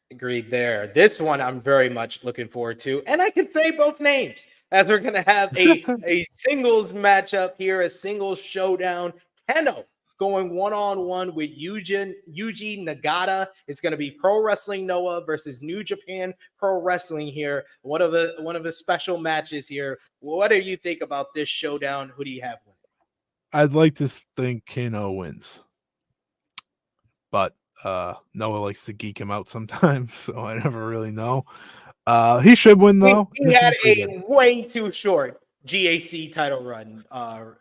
Agreed there. This one I'm very much looking forward to. And I can say both names as we're going to have a singles matchup here, a singles showdown. Keno going one-on-one with Yuji Nagata. It's going to be Pro Wrestling Noah versus New Japan Pro Wrestling here. One of the special matches here. What do you think about this showdown? Who do you have winning? I'd like to think Keno wins, but Noah likes to geek him out sometimes, so I never really know. He should win though. He had a way too short GAC title run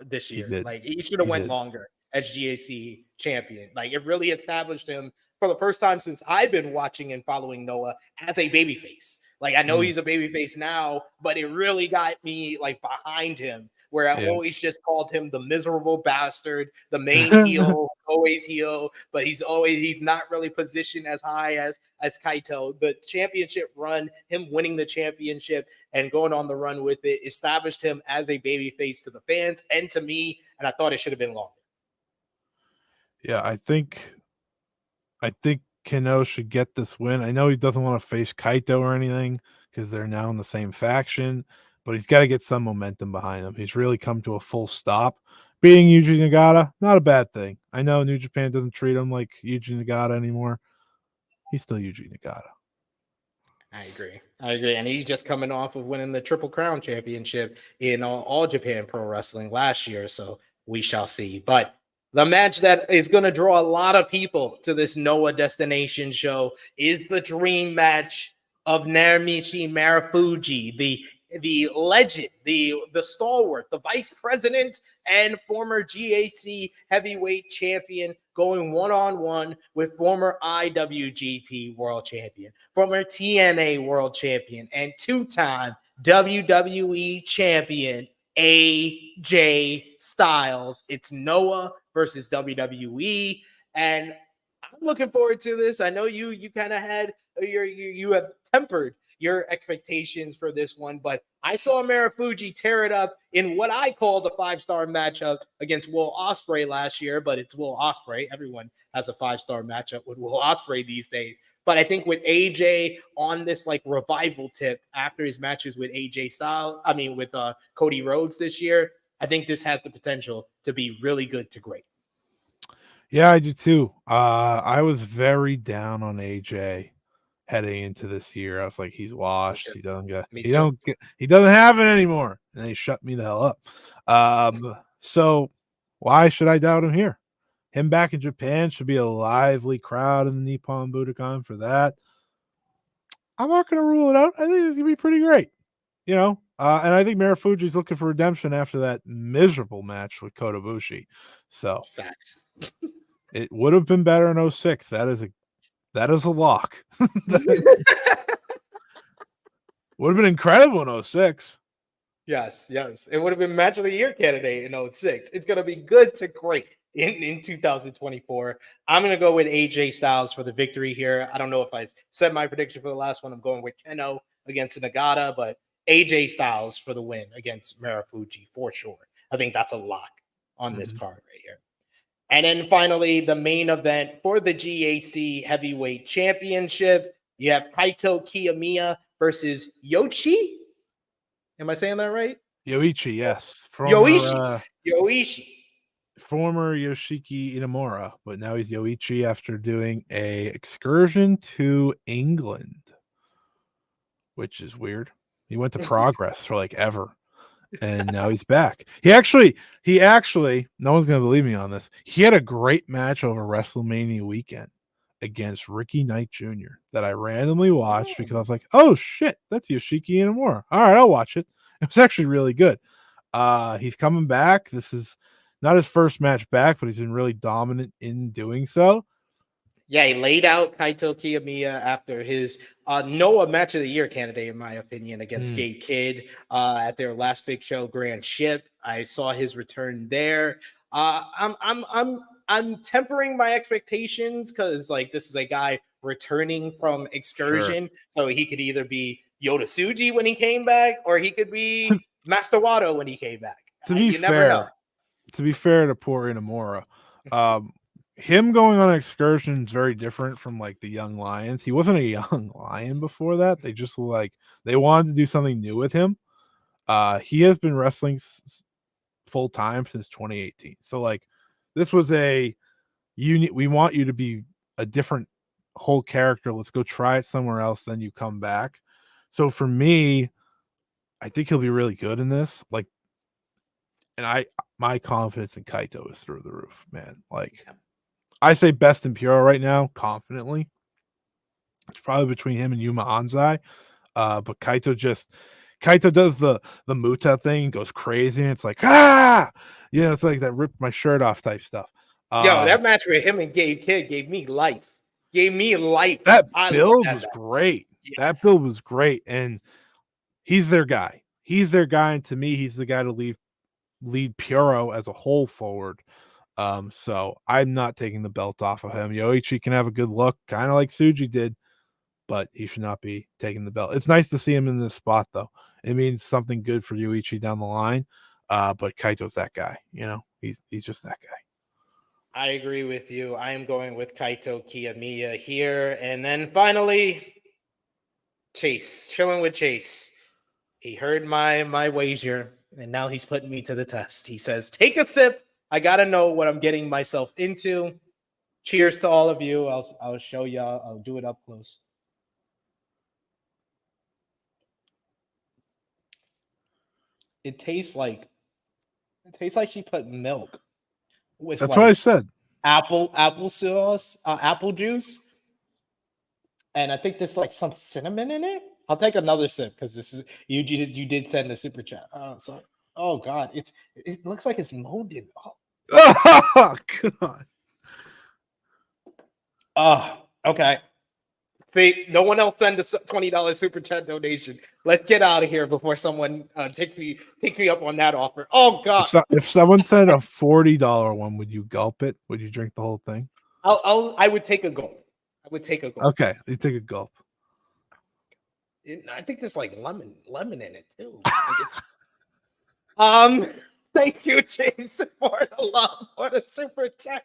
this year. He should have went longer as GAC champion. Like, it really established him for the first time since I've been watching and following Noah as a babyface. Like, I know he's a babyface now, but it really got me like behind him, where I always just called him the miserable bastard, the main heel, always heel, but he's not really positioned as high as Kaito. The championship run, him winning the championship and going on the run with it, established him as a babyface to the fans and to me, and I thought it should have been longer. Yeah, I think Keno should get this win. I know he doesn't want to face Kaito or anything because they're now in the same faction, but he's got to get some momentum behind him. He's really come to a full stop. Beating Yuji Nagata, not a bad thing. I know New Japan doesn't treat him like Yuji Nagata anymore. He's still Yuji Nagata. I agree. And he's just coming off of winning the Triple Crown Championship in All Japan Pro Wrestling last year. So we shall see. But the match that is going to draw a lot of people to this Noah Destination show is the dream match of Naomichi Marufuji, the legend, the stalwart, the vice president and former GAC heavyweight champion, going one-on-one with former IWGP world champion, former TNA world champion, and two-time WWE champion AJ Styles. It's Noah versus WWE, and I'm looking forward to this. I know you kind of had you have tempered your expectations for this one, but I saw Marufuji tear it up in what I called a 5-star matchup against Will Ospreay last year, but it's Will Ospreay. Everyone has a 5-star matchup with Will Ospreay these days. But I think with AJ on this like revival tip after his matches with with Cody Rhodes this year, I think this has the potential to be really good to great. Yeah, I do too. I was very down on AJ heading into this year. I was like, he's washed. He doesn't have it anymore. And they shut me the hell up. So why should I doubt him here? Him back in Japan should be a lively crowd in the Nippon Budokan for that. I'm not going to rule it out. I think it's going to be pretty great. And I think Marufuji's looking for redemption after that miserable match with Kota Ibushi. So facts. It would have been better in 06. That is a lock. Would have been incredible in 06. Yes. It would have been match of the year candidate in 06. It's going to be good to great in 2024. I'm going to go with AJ Styles for the victory here. I don't know if I said my prediction for the last one. I'm going with Keno against Nagata, but AJ Styles for the win against Marufuji for sure. I think that's a lock on this card right here. And then finally, the main event for the GAC Heavyweight Championship. You have Kaito Kiyomiya versus Yoichi. Am I saying that right? Yoichi, yes. Yoichi. Former Yoshiki Inamura, but now he's Yoichi after doing a excursion to England, which is weird. He went to Progress for like ever. And now he's back. He actually, no one's going to believe me on this. He had a great match over WrestleMania weekend against Ricky Knight Jr. that I randomly watched because I was like, oh shit, that's Yoshiki Inamura. All right, I'll watch it. It was actually really good. He's coming back. This is not his first match back, but he's been really dominant in doing so. Yeah, he laid out Kaito Kiyomiya after his Noah match of the year candidate, in my opinion, against Gay Kid at their last big show, Grand Ship. I saw his return there. I'm tempering my expectations because like this is a guy returning from excursion, so he could either be Yota Tsuji when he came back, or he could be Master Wato when he came back. To be fair to poor Inamura, him going on an excursion is very different from like the Young Lions. He wasn't a young lion before that. They just they wanted to do something new with him. He has been wrestling full time since 2018. So like this was we want you to be a different whole character. Let's go try it somewhere else. Then you come back. So for me, I think he'll be really good in this. Like, and my confidence in Kaito is through the roof, man. Like, I say best in Puro right now, confidently. It's probably between him and Yuma Anzai. But Kaito does the Muta thing, goes crazy, and it's like, it's like that ripped my shirt off type stuff. That match with him and Gabe Kidd gave me life. That build was great. Yes. That build was great. And he's their guy. And to me, he's the guy to lead Puro as a whole forward. So I'm not taking the belt off of him. Yoichi can have a good look, kind of like Tsuji did, but he should not be taking the belt. It's nice to see him in this spot, though. It means something good for Yoichi down the line. But Kaito's that guy. He's just that guy. I agree with you. I am going with Kaito Kiyomiya here. And then finally, Chase. Chilling with Chase. He heard my wager, and now he's putting me to the test. He says, take a sip. I got to know what I'm getting myself into. Cheers to all of you. I'll show y'all. I'll do it up close. It tastes like she put milk with That's like what I said. apple sauce, apple juice, and I think there's like some cinnamon in it. I'll take another sip because this is you did send a super chat. Oh god, it looks like it's molded. Oh god. Okay. See, no one else send a $20 super chat donation. Let's get out of here before someone takes me up on that offer. Oh god. If someone said a $40 one, would you gulp it? Would you drink the whole thing? I would take a gulp. Okay, you take a gulp. I think there's like lemon in it too. Thank you, Jason, for the love, for the super chat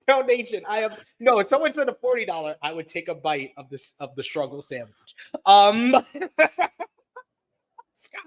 donation. If someone said a $40, I would take a bite of the struggle sandwich. Scott,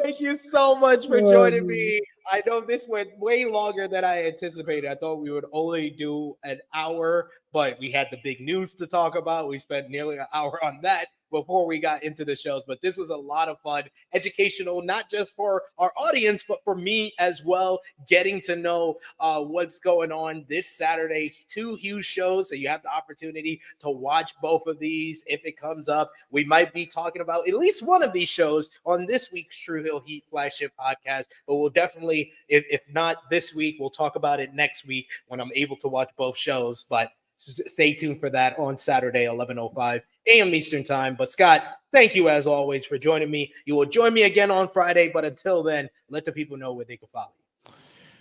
thank you so much for joining me. I know this went way longer than I anticipated. I thought we would only do an hour, but we had the big news to talk about. We spent nearly an hour on that before we got into the shows, but this was a lot of fun, educational, not just for our audience, but for me as well, getting to know what's going on this Saturday. 2 huge shows, so you have the opportunity to watch both of these. If it comes up, we might be talking about at least one of these shows on this week's True Hill Heat flagship podcast, but we'll definitely, if not this week, we'll talk about it next week when I'm able to watch both shows. But stay tuned for that on Saturday, 11:05 a.m. Eastern Time. But Scott, thank you as always for joining me. You will join me again on Friday, but until then, let the people know where they can follow you.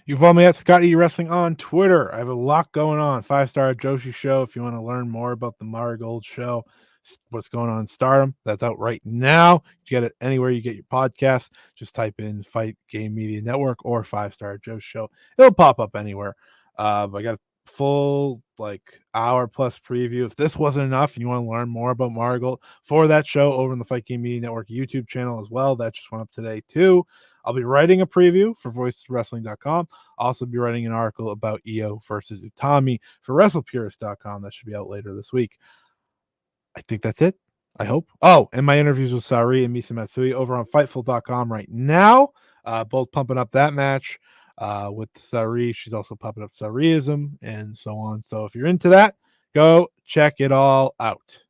You follow me at Scott E Wrestling on Twitter. I have a lot going on. 5-Star Joshi Show. If you want to learn more about the Marigold Show, what's going on in Stardom, that's out right now. You get it anywhere you get your podcast. Just type in Fight Game Media Network or 5-Star Joshi Show. It'll pop up anywhere. I got a full hour plus preview. If this wasn't enough and you want to learn more about Marigold for that show over on the Fight Game Media Network YouTube channel as well, that just went up today too. I'll be writing a preview for voiceswrestling.com. I'll also be writing an article about IYO versus Utami for WrestlePurist.com. That should be out later this week. I think that's it. I hope. Oh, and my interviews with Sari and Misa Matsui over on Fightful.com right now. Both pumping up that match with Sari. She's also pumping up Sariism and so on. So if you're into that, go check it all out.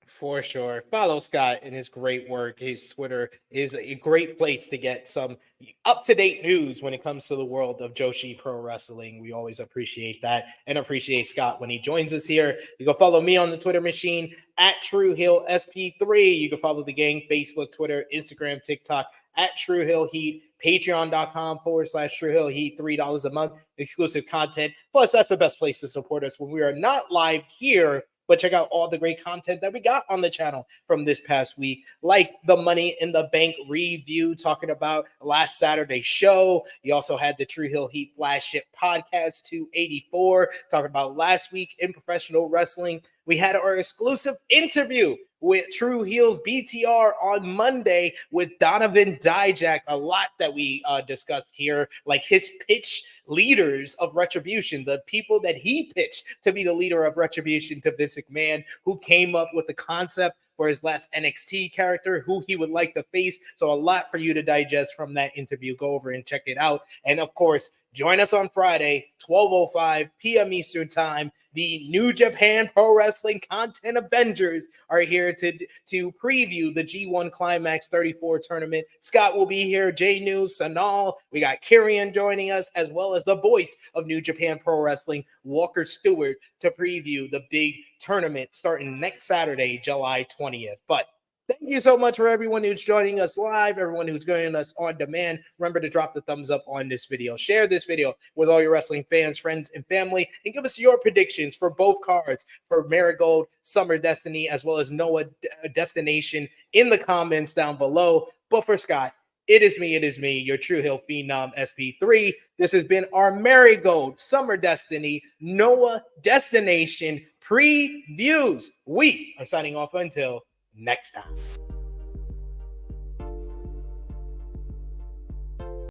For sure. Follow Scott and his great work. His Twitter is a great place to get some up-to-date news when it comes to the world of Joshi Pro Wrestling. We always appreciate that and appreciate Scott when he joins us here. You can follow me on the Twitter machine at True Hill SP3. You can follow the gang, Facebook, Twitter, Instagram, TikTok at True Hill Heat. Patreon.com/True Hill Heat, $3 a month, exclusive content. Plus, that's the best place to support us when we are not live here. But check out all the great content that we got on the channel from this past week, like the Money in the Bank review, talking about last Saturday's show. You also had the True Hill Heat flagship podcast 284, talking about last week in professional wrestling. We had our exclusive interview with True Heels BTR on Monday with Donovan Dijak. A lot that we discussed here, like his pitch leaders of Retribution, the people that he pitched to be the leader of Retribution to Vince McMahon, who came up with the concept for his last NXT character, who he would like to face. So a lot for you to digest from that interview. Go over and check it out. And of course, join us on Friday, 12:05 p.m. Eastern Time. The New Japan Pro Wrestling Content Avengers are here to preview the G1 Climax 34 tournament. Scott will be here, Jay News, Sanal. We got Kyrian joining us, as well as the voice of New Japan Pro Wrestling, Walker Stewart, to preview the big tournament starting next Saturday, July 20th. But thank you so much for everyone who's joining us live, everyone who's joining us on demand. Remember to drop the thumbs up on this video. Share this video with all your wrestling fans, friends, and family, and give us your predictions for both cards, for Marigold, Summer Destiny, as well as Noah Destination in the comments down below. But for Scott, it is me, your True Hill Phenom SP3. This has been our Marigold, Summer Destiny, Noah Destination previews. We are signing off until next time.